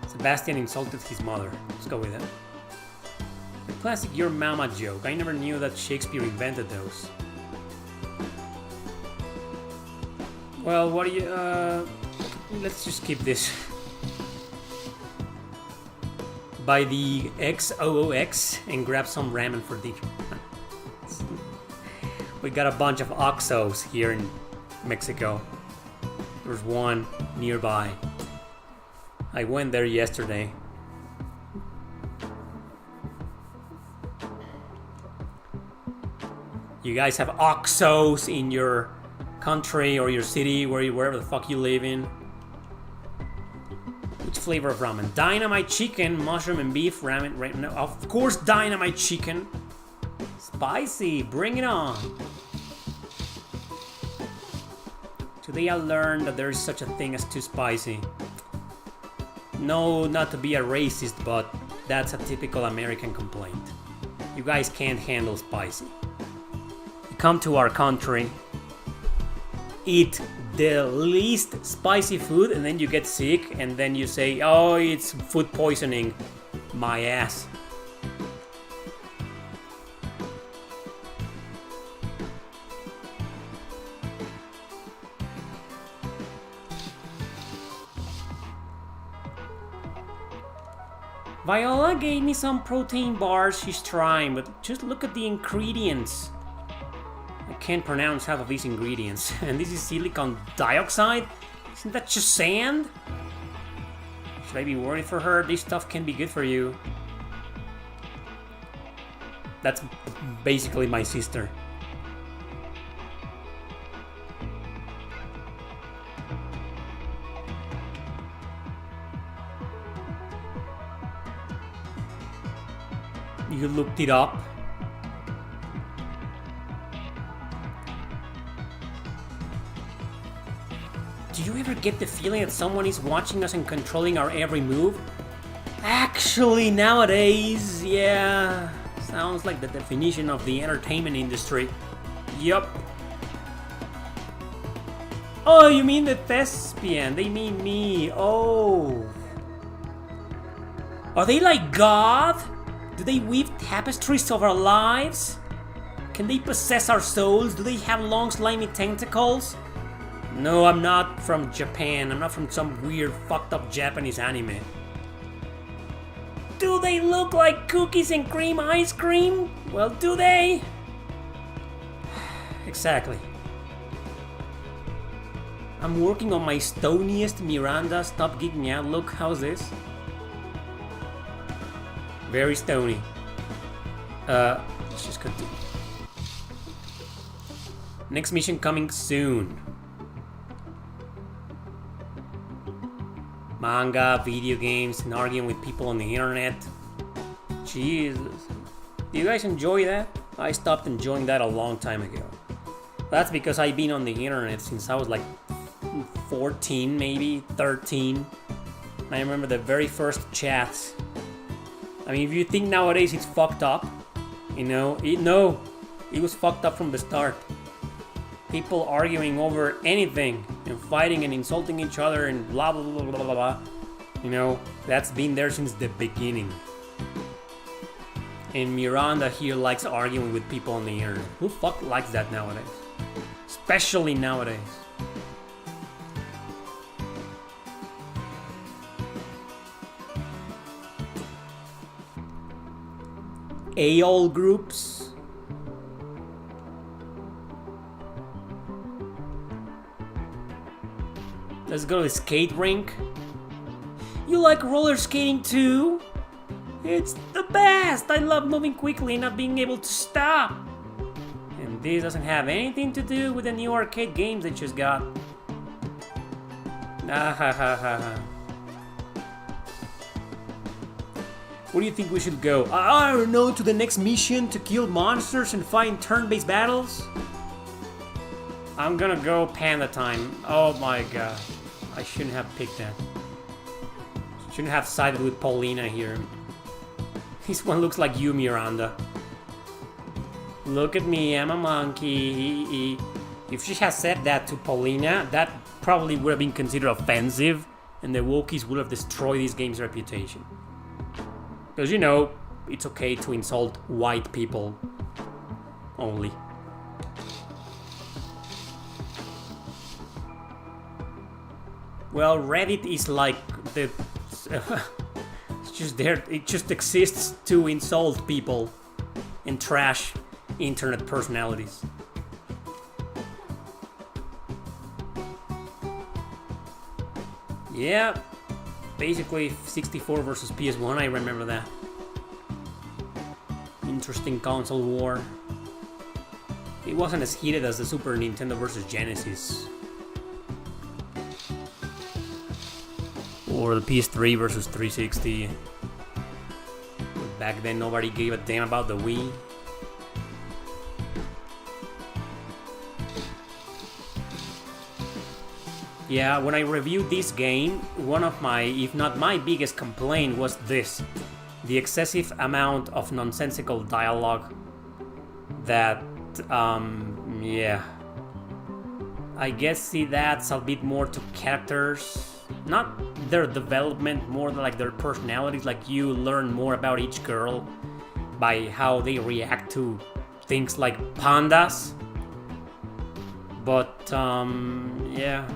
Speaker 1: Sebastian insulted his mother. Let's go with that. The classic your mama joke. I never knew that Shakespeare invented those. Well, what do you, let's just keep this. Buy the XOOX and grab some ramen for dinner. We got a bunch of Oxos here in Mexico. There's one nearby. I went there yesterday. You guys have Oxos in your country or your city, wherever the fuck you live in? flavor of ramen? Dynamite chicken, mushroom and beef, ramen, no, of course dynamite chicken. Spicy, bring it on. Today I learned that there is such a thing as too spicy. No, not to be a racist, but that's a typical American complaint. You guys can't handle spicy. You come to our country, eat the least spicy food, and then you get sick, and then you say, oh, it's food poisoning. My ass. Viola gave me some protein bars she's trying, but just look at the ingredients. I can't pronounce half of these ingredients. And this is silicon dioxide? Isn't that just sand? Should I be worried for her? This stuff can be good for you. That's basically my sister. You looked it up? Do you ever get the feeling that someone is watching us and controlling our every move? Actually, nowadays, yeah. Sounds like the definition of the entertainment industry. Yup. Oh, you mean the thespian? They mean me. Oh. Are they like God? Do they weave tapestries of our lives? Can they possess our souls? Do they have long slimy tentacles? No, I'm not from Japan. I'm not from some weird fucked up Japanese anime. Do they look like cookies and cream ice cream? Well, do they? Exactly. I'm working on my stoniest Miranda. Stop geeking out. Look, how's this? Very stony. Let's just continue. Next mission coming soon. Manga, video games, and arguing with people on the internet. Jesus. Do you guys enjoy that? I stopped enjoying that a long time ago. That's because I've been on the internet since I was like 14, maybe 13. I remember the very first chats. I mean, if you think nowadays it's fucked up, you know, it was fucked up from the start. People arguing over anything and fighting and insulting each other and blah blah blah blah blah blah. You know, that's been there since the beginning. And Miranda here likes arguing with people on the internet. Who fuck likes that nowadays? Especially nowadays. AOL groups. Let's go to the skate rink. You like roller skating too? It's the best! I love moving quickly and not being able to stop. And this doesn't have anything to do with the new arcade games they just got. Ah ha ha ha ha. Where do you think we should go? I don't know, to the next mission to kill monsters and fight in turn-based battles? I'm gonna go Panda Time. Oh my god. I shouldn't have picked that. Shouldn't have sided with Paulina here. This one looks like you, Miranda. Look at me, I'm a monkey. If she has said that to Paulina, that probably would have been considered offensive, and the Wokies would have destroyed this game's reputation. Because, you know, it's okay to insult white people only. Well, Reddit is like the... it's just there, it just exists to insult people and trash internet personalities. Yeah, basically 64 versus PS1, I remember that. Interesting console war. It wasn't as heated as the Super Nintendo versus Genesis. or the PS3 versus 360. Back then, nobody gave a damn about the Wii. Yeah, when I reviewed this game, one of my, if not my biggest complaint was this. The excessive amount of nonsensical dialogue that, yeah. I guess see that's a bit more to characters. Not their development, more like their personalities. Like you learn more about each girl by how they react to things like pandas. But, yeah.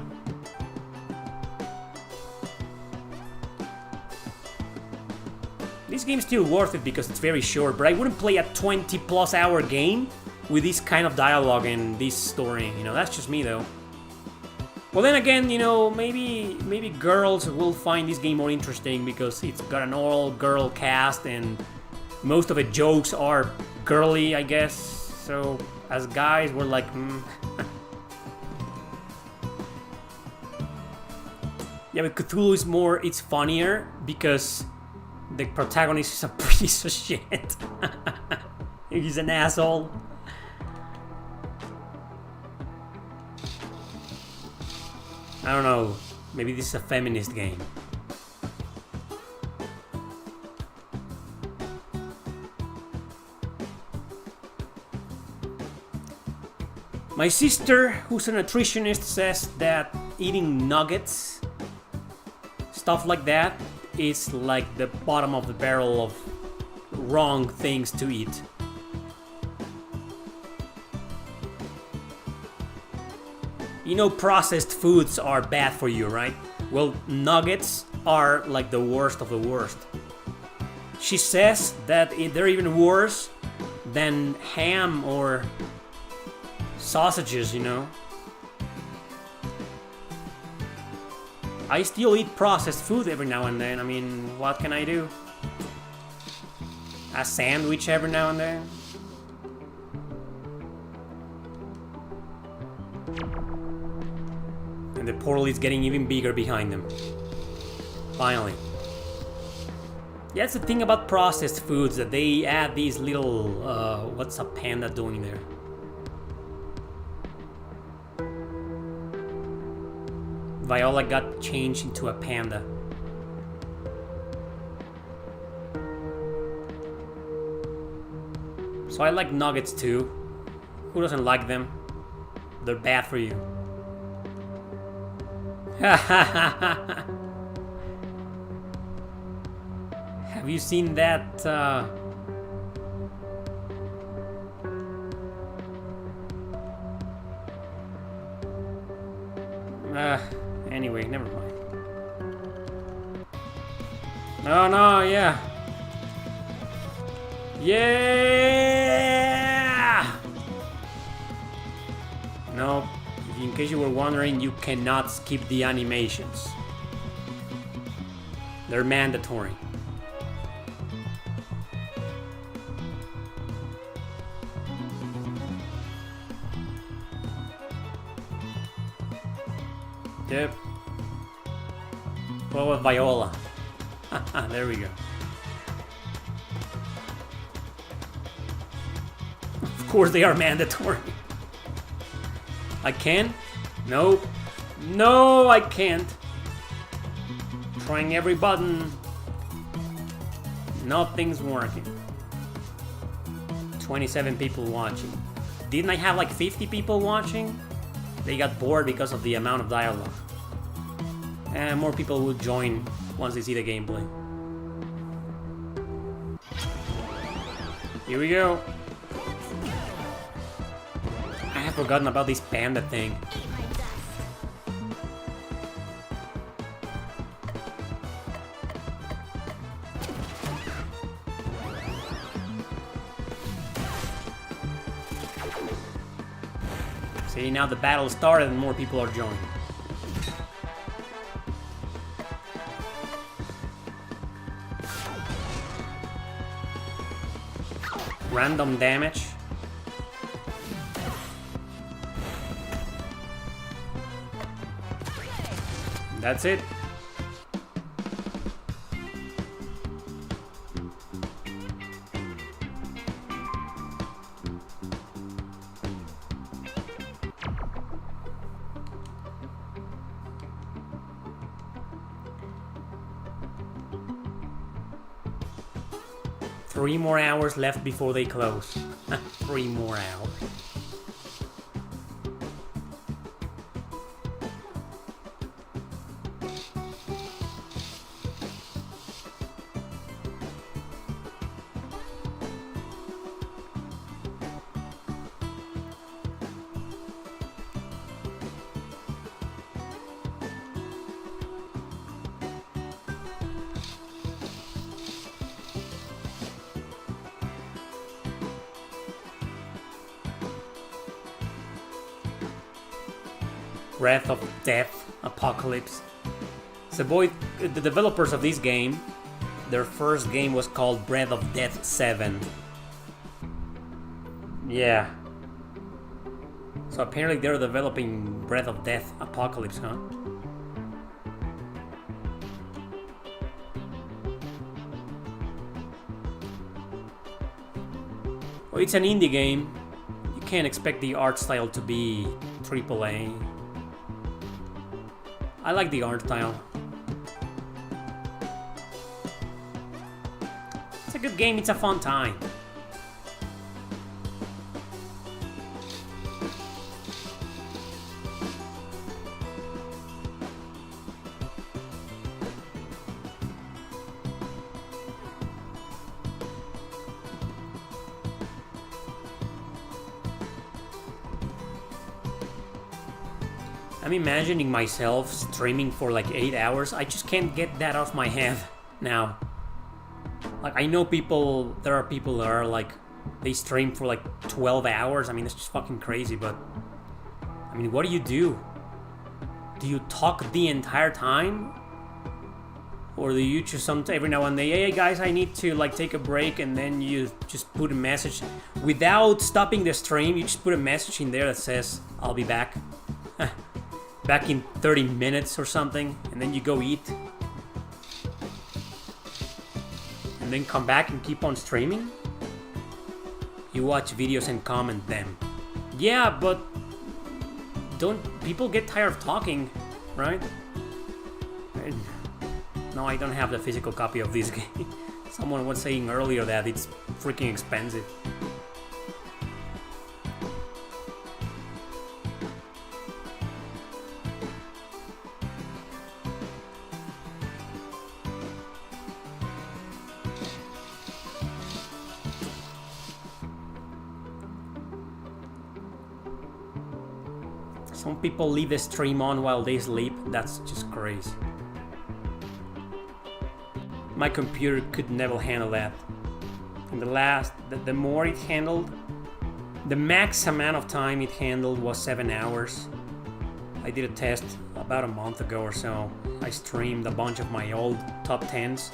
Speaker 1: This game's still worth it because it's very short, but I wouldn't play a 20+ hour game with this kind of dialogue and this story. You know, that's just me though. Well, then again, you know, maybe girls will find this game more interesting because it's got an all-girl cast and most of the jokes are girly, I guess. So, as guys, we're like, Yeah, but Cthulhu is more, it's funnier because the protagonist is a piece of shit. He's an asshole. I don't know. Maybe this is a feminist game. My sister, who's a nutritionist, says that eating nuggets, stuff like that, is like the bottom of the barrel of wrong things to eat. You know, processed foods are bad for you, right? Well, nuggets are like the worst of the worst. She says that they're even worse than ham or sausages, you know? I still eat processed food every now and then. I mean, what can I do? A sandwich every now and then? And the portal is getting even bigger behind them. Finally. Yeah, that's the thing about processed foods, that they add these little... what's a panda doing there? Viola got changed into a panda. So I like nuggets too. Who doesn't like them? They're bad for you. Have you seen that? Anyway, never mind. No, yeah. Yeah! No, in case you were wondering, you cannot skip the animations. They're mandatory. Yep. What about Viola? There we go. Of course they are mandatory. I can? No. No, I can't. Trying every button. Nothing's working. 27 people watching. Didn't I have like 50 people watching? They got bored because of the amount of dialogue. And more people will join once they see the gameplay. Here we go. I have forgotten about this panda thing. See, now the battle started and more people are joining. Random damage. That's it. 3 more hours left before they close. 3 more hours. Breath of Death Apocalypse. Zeboyd, the developers of this game, their first game was called Breath of Death 7. Yeah. So apparently they're developing Breath of Death Apocalypse, huh? Well, it's an indie game. You can't expect the art style to be AAA. I like the art style. It's a good game, it's a fun time. I'm imagining myself streaming for like 8 hours. I just can't get that off my head now. Like, I know there are people that are like, they stream for like 12 hours. I mean, it's just fucking crazy, but I mean, what do you do? Do you talk the entire time? Or do you just every now and then, hey guys, I need to like take a break, and then you just put a message without stopping the stream, you just put a message in there that says, I'll be back. Back in 30 minutes or something, and then you go eat. And then come back and keep on streaming? You watch videos and comment them. Yeah, but don't people get tired of talking, right? No, I don't have the physical copy of this game. Someone was saying earlier that it's freaking expensive. Some people leave the stream on while they sleep. That's just crazy. My computer could never handle that. And the more it handled, the max amount of time it handled was 7 hours. I did a test about a month ago or so. I streamed a bunch of my old top 10s.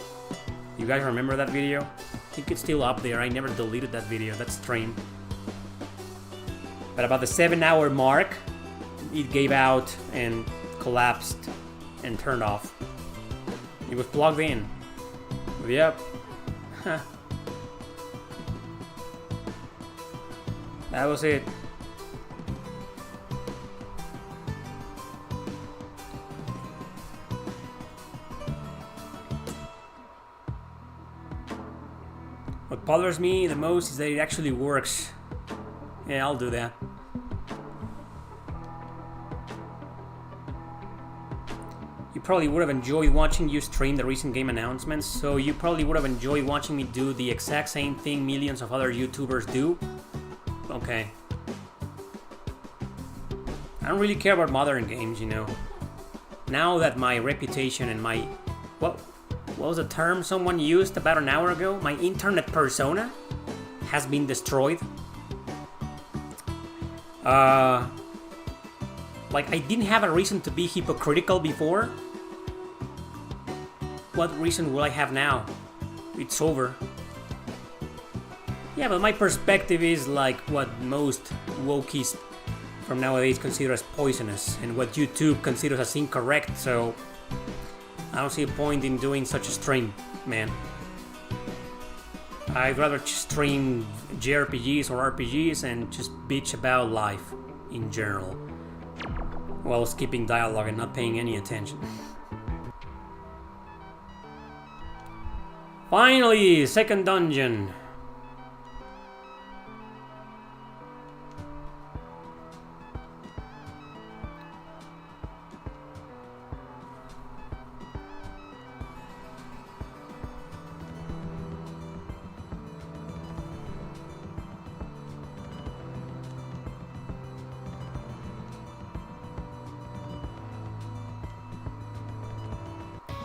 Speaker 1: You guys remember that video? I think it's still up there. I never deleted that video, that stream. But about the 7-hour mark, it gave out and collapsed and turned off. It was plugged in. Yep. That was it. What bothers me the most is that it actually works. Yeah, I'll do that. You probably would have enjoyed watching you stream the recent game announcements, so you probably would have enjoyed watching me do the exact same thing millions of other YouTubers do. Okay. I don't really care about modern games, you know. Now that my reputation and my... What was the term someone used about an hour ago? My internet persona has been destroyed. Like, I didn't have a reason to be hypocritical before. What reason will I have now? It's over. Yeah, but my perspective is like what most wokies from nowadays consider as poisonous, and what YouTube considers as incorrect, so I don't see a point in doing such a stream, man. I'd rather just stream JRPGs or RPGs and just bitch about life in general, while skipping dialogue and not paying any attention. Finally, second dungeon.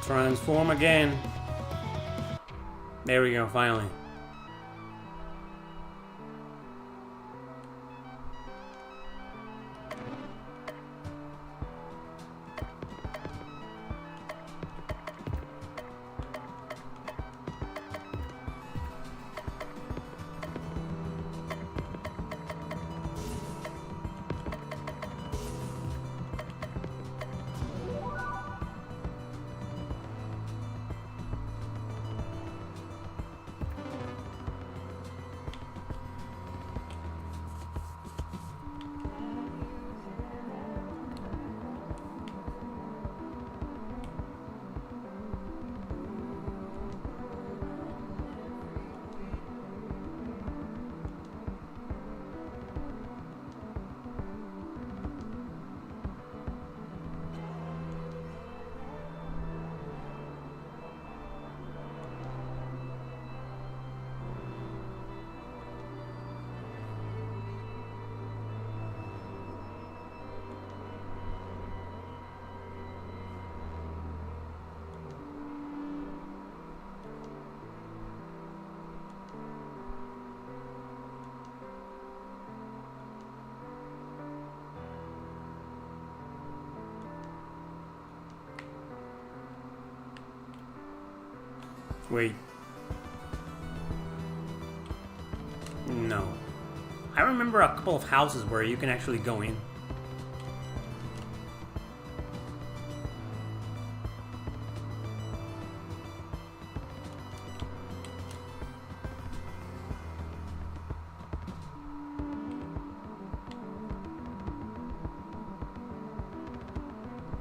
Speaker 1: Transform again. There we go, finally. Wait. No. I remember a couple of houses where you can actually go in.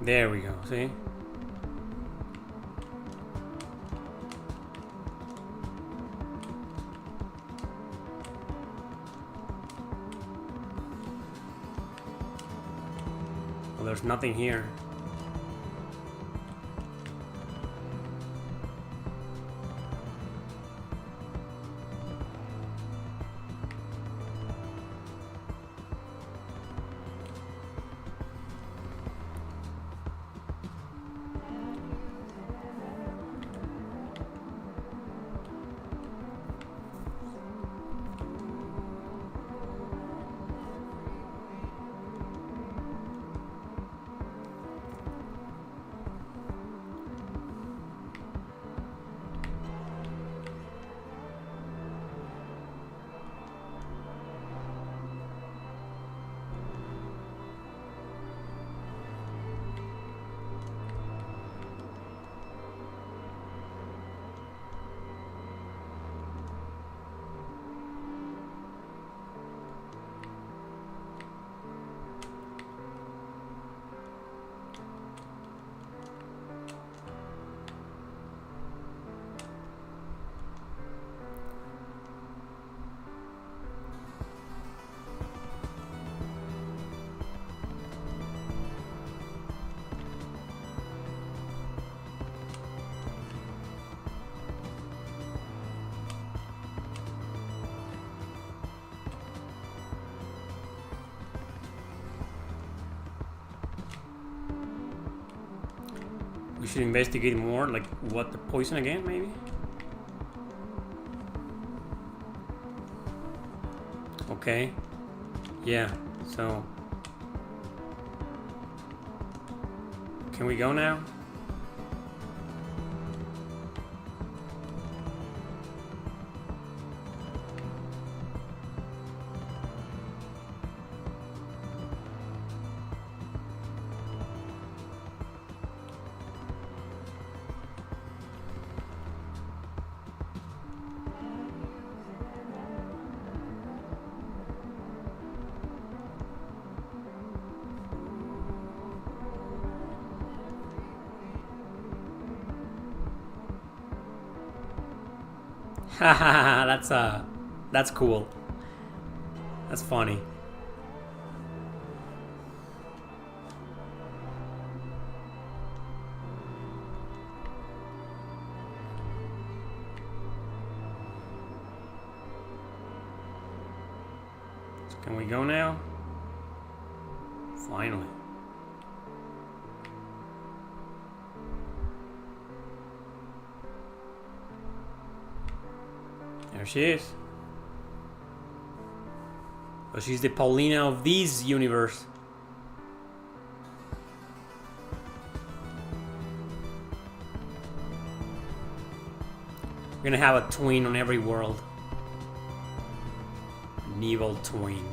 Speaker 1: There we go, see? Well, there's nothing here. We should investigate more, like what, the poison again, maybe? Okay. Yeah, so... Can we go now? Haha, that's cool. That's funny. So can we go now? Finally. There she is. So she's the Paulina of this universe. We're gonna have a twin on every world. An evil twin.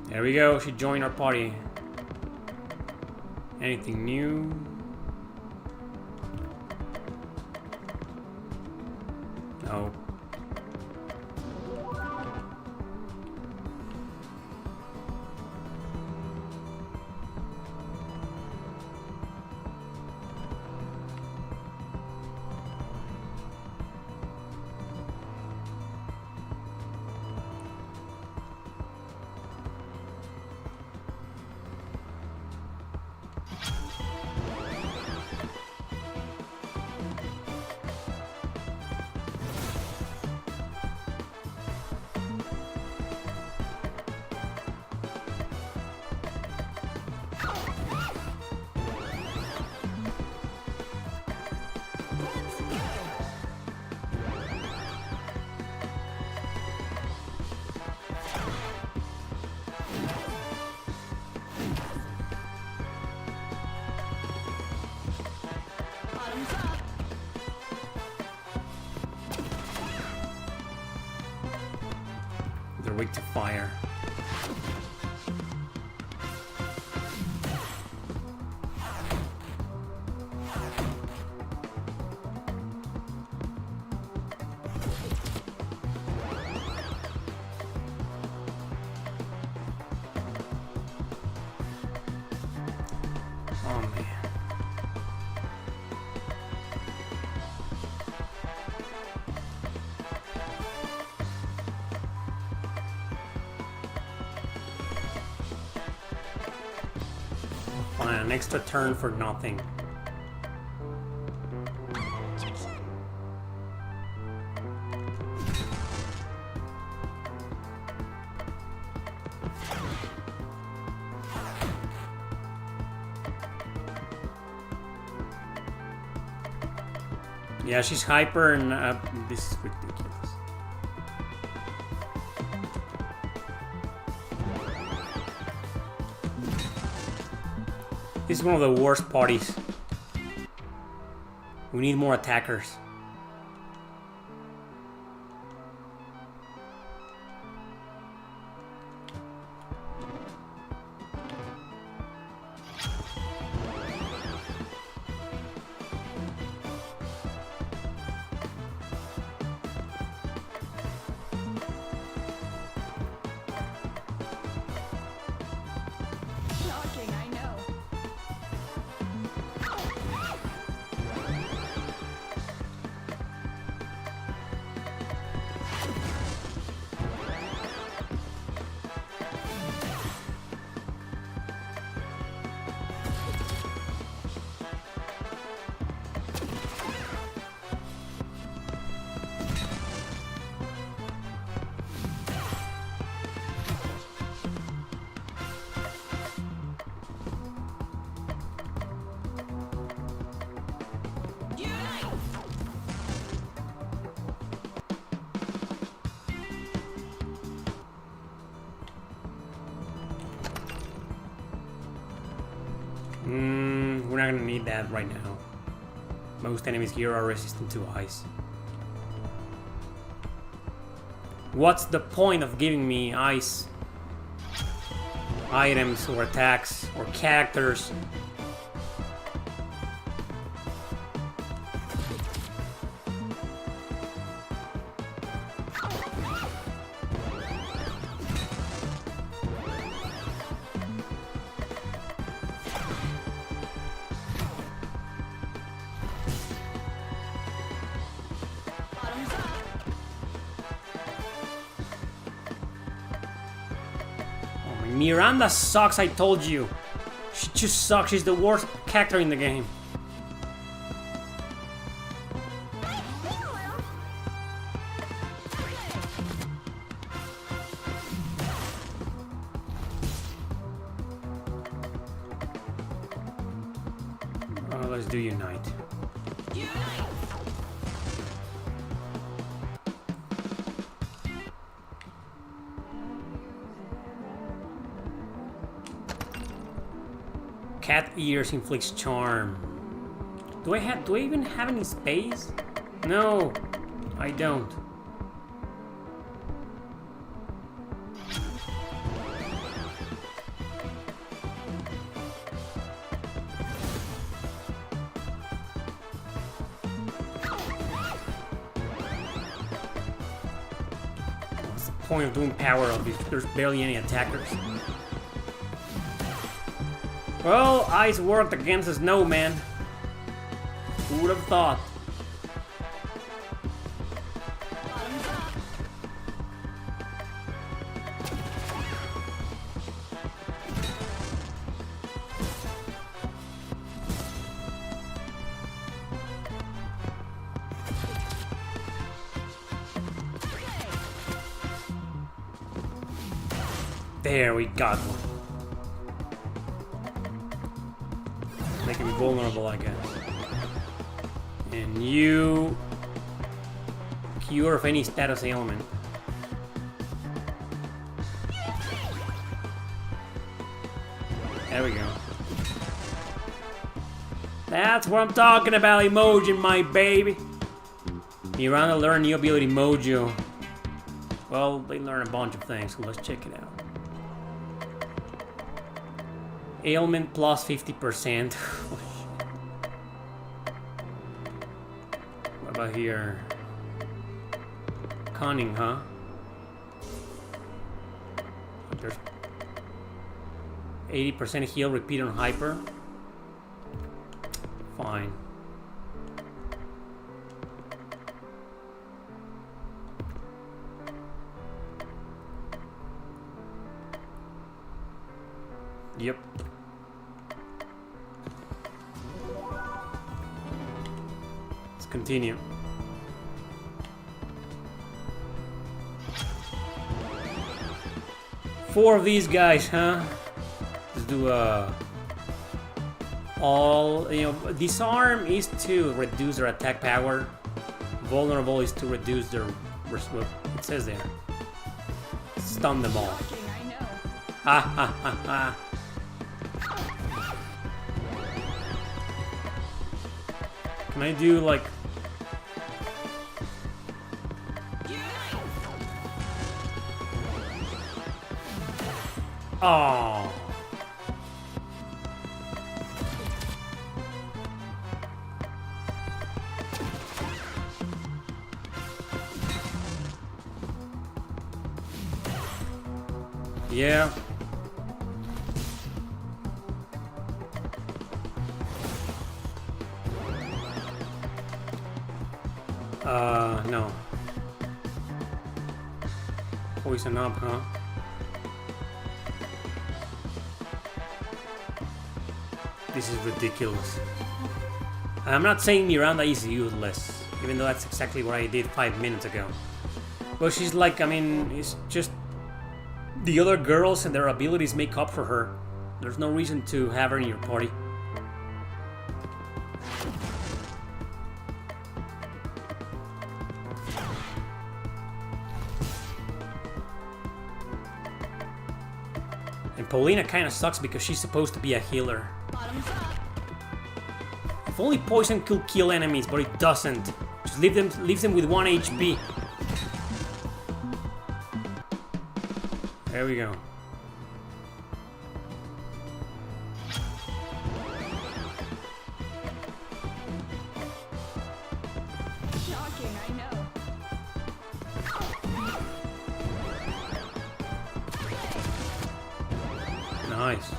Speaker 1: There we go, she joined our party. Anything new? No. They're weak to fire. Oh man. Fine, an extra turn for nothing. Yeah, she's hyper and this is ridiculous. This is one of the worst parties. We need more attackers.
Speaker 2: Shocking, I know.
Speaker 1: We're not gonna need that right now. Most enemies here are resistant to ice. What's the point of giving me ice items or attacks or characters? Miranda sucks, I told you. She just sucks. She's the worst character in the game. Oh, let's do Unite. Cat ears inflicts charm. Do I even have any space? No, I don't. What's the point of doing power up if there's barely any attackers? Well, ice worked against the snowman. Who would have thought? There, we got one. Making me vulnerable, I guess. And you... cure of any status ailment. There we go. That's what I'm talking about, emoji, my baby. Miranda learned new ability, Mojo. Well, they learn a bunch of things, so let's check it out. Ailment plus 50%. What about here? Cunning, huh? There's 80% heal, repeat on hyper. Fine. Yep. Let's continue. Four of these guys, huh? Let's do all, you know, disarm is to reduce their attack power. Vulnerable is to reduce their, what it says there. Stun them all. Ha ha ha ha. Can I do like... Oh. Yeah. No. Poison up, huh? This is ridiculous. I'm not saying Miranda is useless, even though that's exactly what I did 5 minutes ago. But she's like, I mean, it's just the other girls and their abilities make up for her. There's no reason to have her in your party. And Paulina kind of sucks because she's supposed to be a healer. If only poison could kill enemies, but it doesn't. Just leaves them with 1 HP. There we go.
Speaker 2: Shocking, I know.
Speaker 1: Nice.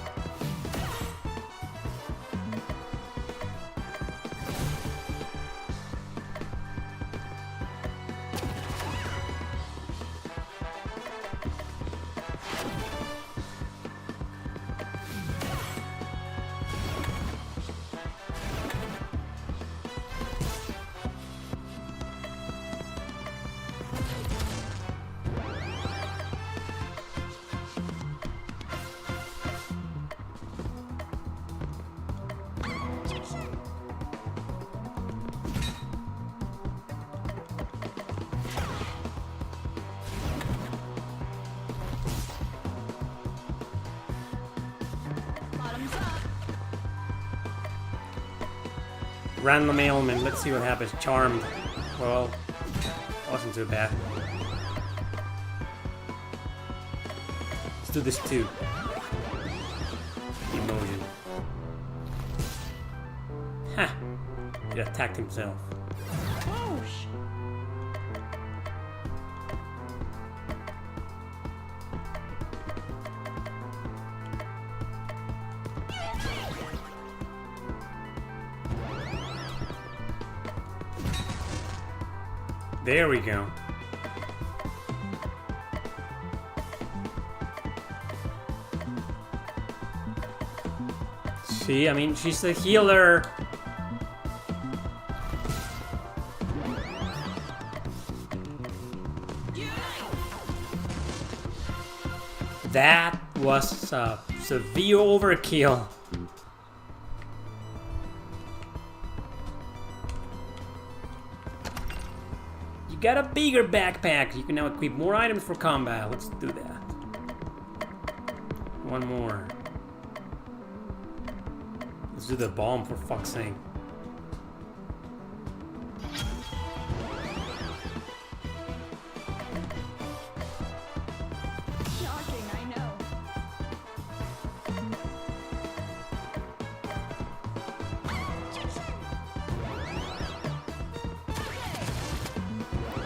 Speaker 1: Random ailment, let's see what happens. Charmed. Well, wasn't too bad. Let's do this too. Emotion. Ha! He attacked himself.
Speaker 2: Whoosh.
Speaker 1: There we go. See, I mean, she's a healer. That was a severe overkill. You got a bigger backpack. You can now equip more items for combat. Let's do that. One more. Let's do the bomb for fuck's sake.
Speaker 2: Shocking, I know.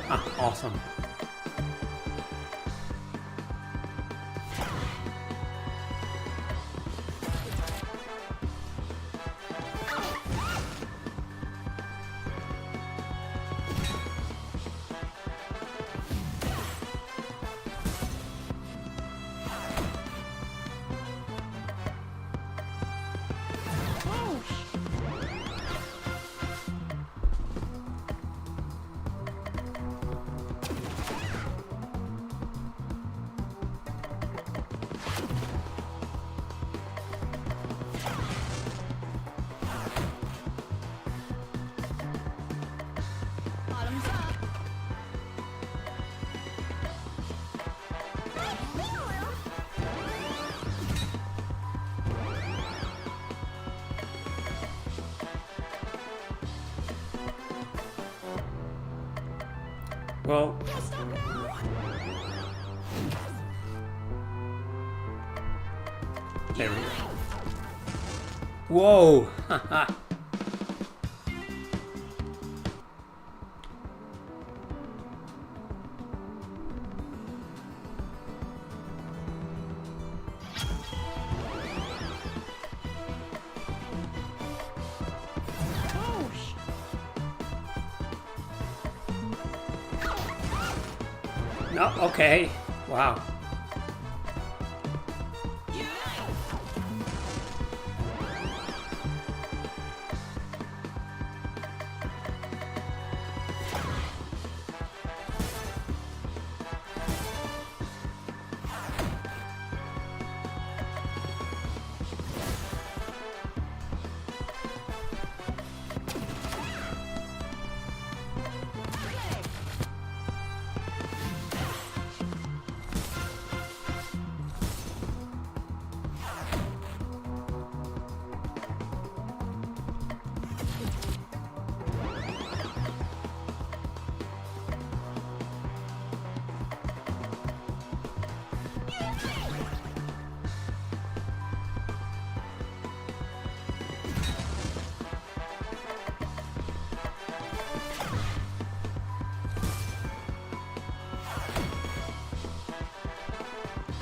Speaker 1: Ah, awesome.
Speaker 2: Bottoms up.
Speaker 1: Well, there we go. Whoa! Haha. No, okay. Wow.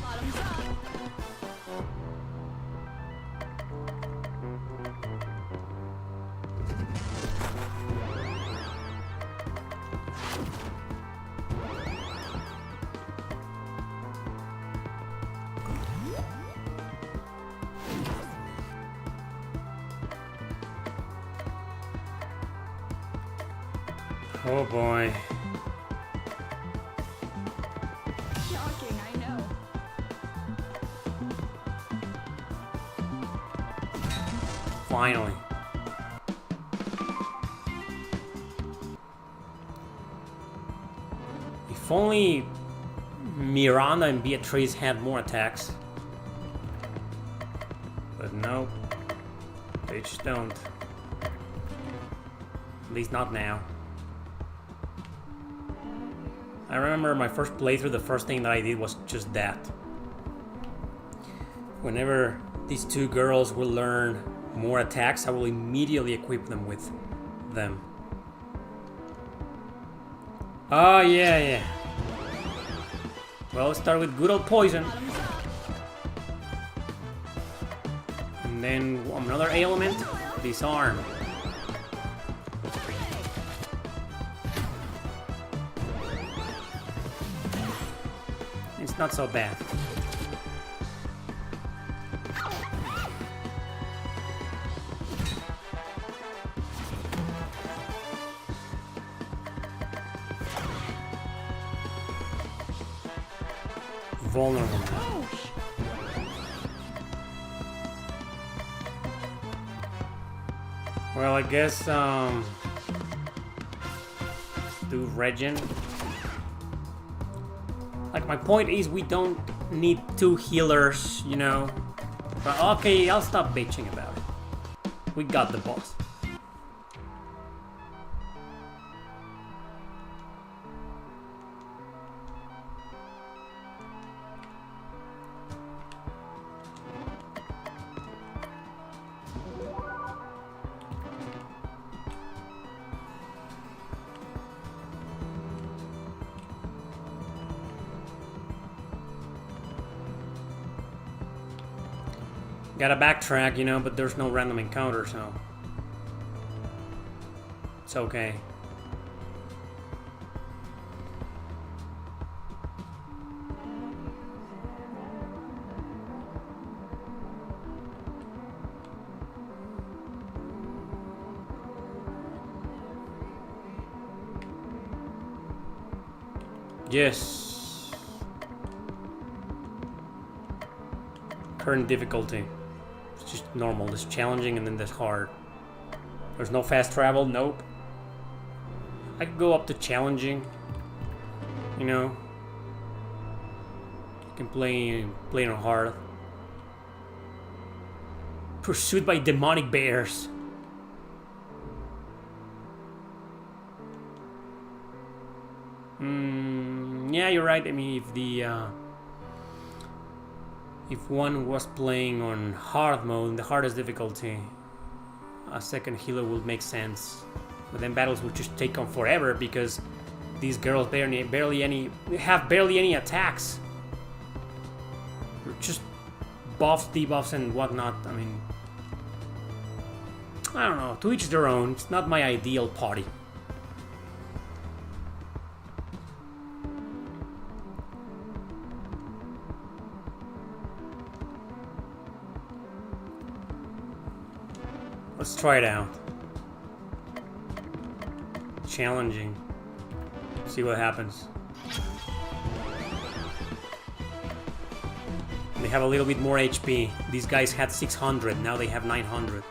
Speaker 2: Bottoms up.
Speaker 1: Oh boy.
Speaker 2: Shocking, I know.
Speaker 1: Finally. If only Miranda and Beatrice had more attacks. But no, they just don't. At least not now. I remember my first playthrough, the first thing that I did was just that. Whenever these two girls will learn more attacks, I will immediately equip them with them. Oh, yeah. Well, let's start with good old poison. And then another ailment, disarm. It's not so bad. Vulnerable. Well, I guess do Regen. Like, my point is we don't need two healers, you know. But okay, I'll stop bitching about it. We got the boss. Gotta backtrack, you know, but there's no random encounter, so it's okay. Yes. Current difficulty. It's just normal. There's challenging and then there's hard. There's no fast travel. Nope. I could go up to challenging. You know. You can play on hard. Pursued by demonic bears. Yeah, you're right. I mean, if one was playing on hard mode, the hardest difficulty, a second healer would make sense. But then battles would just take on forever because these girls barely have any attacks. Just buffs, debuffs, and whatnot. I mean, I don't know. To each their own. It's not my ideal party. Let's try it out. Challenging. See what happens. They have a little bit more HP. These guys had 600, now they have 900.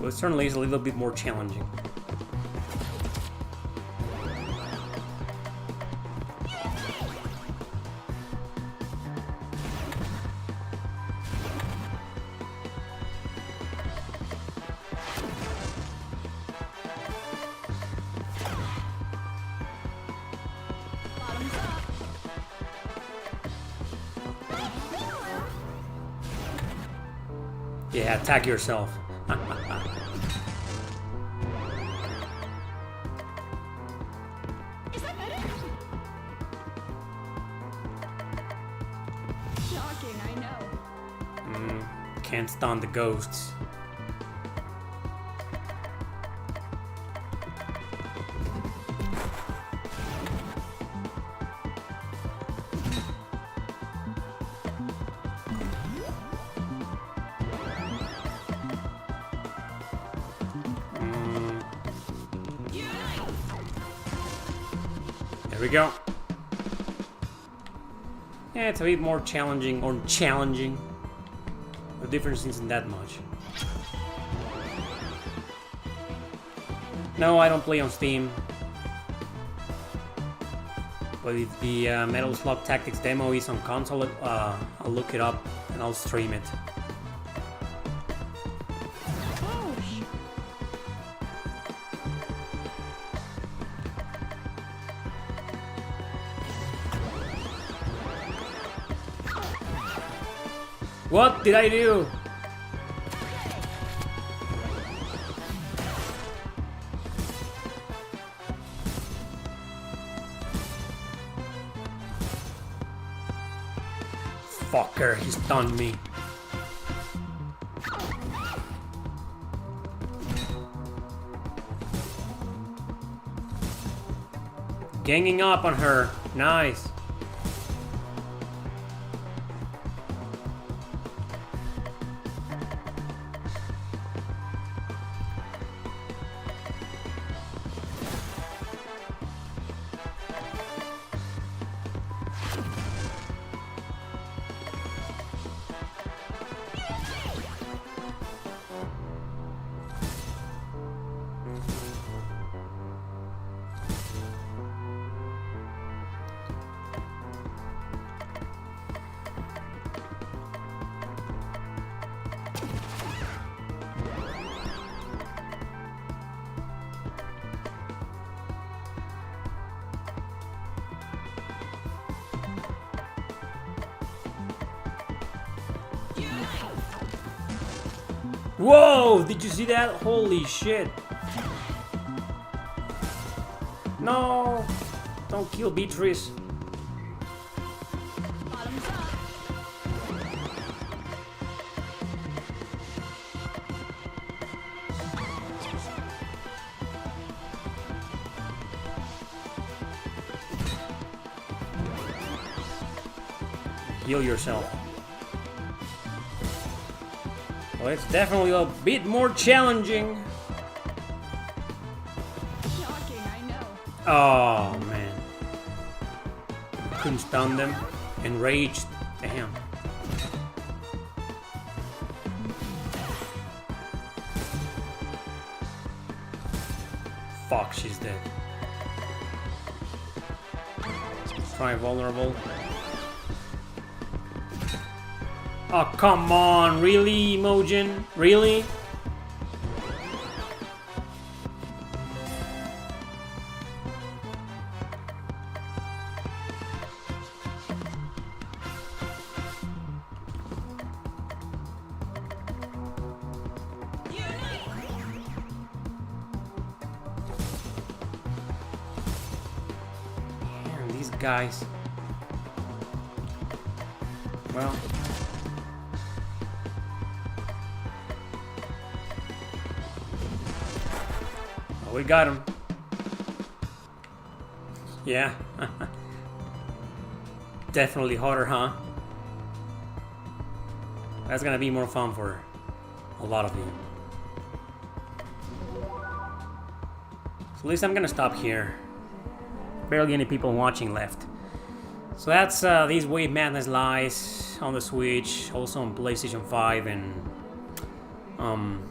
Speaker 1: Well, it certainly is a little bit more challenging. Yeah, attack yourself.
Speaker 2: Shocking, I know.
Speaker 1: Can't stand the ghosts. There we go. Yeah, it's a bit more challenging, or challenging. The difference isn't that much. No, I don't play on Steam. But if the Metal Slug Tactics demo is on console, I'll look it up and I'll stream it. What did I do? Fucker, he stunned me. Ganging up on her. Nice. Whoa! Did you see that? Holy shit! No! Don't kill Beatrice.
Speaker 2: Bottoms up.
Speaker 1: Heal yourself. Well, it's definitely a bit more challenging.
Speaker 2: Shocking, I know.
Speaker 1: Oh man. Couldn't stun them. Enraged. Damn. Fuck, she's dead. Try vulnerable. Oh, come on. Really, Emojin? Really? Damn, these guys. Well. We got him. Yeah. Definitely hotter, huh? That's gonna be more fun for a lot of you. So at least I'm gonna stop here. Barely any people watching left. So that's these Wave Madness Lies on the Switch, also on PlayStation 5 and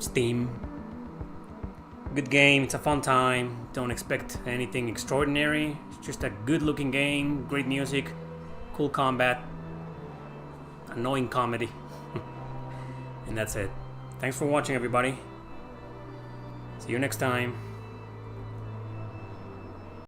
Speaker 1: Steam. Good game, it's a fun time, don't expect anything extraordinary, it's just a good looking game, great music, cool combat, annoying comedy, and that's it. Thanks for watching everybody, see you next time.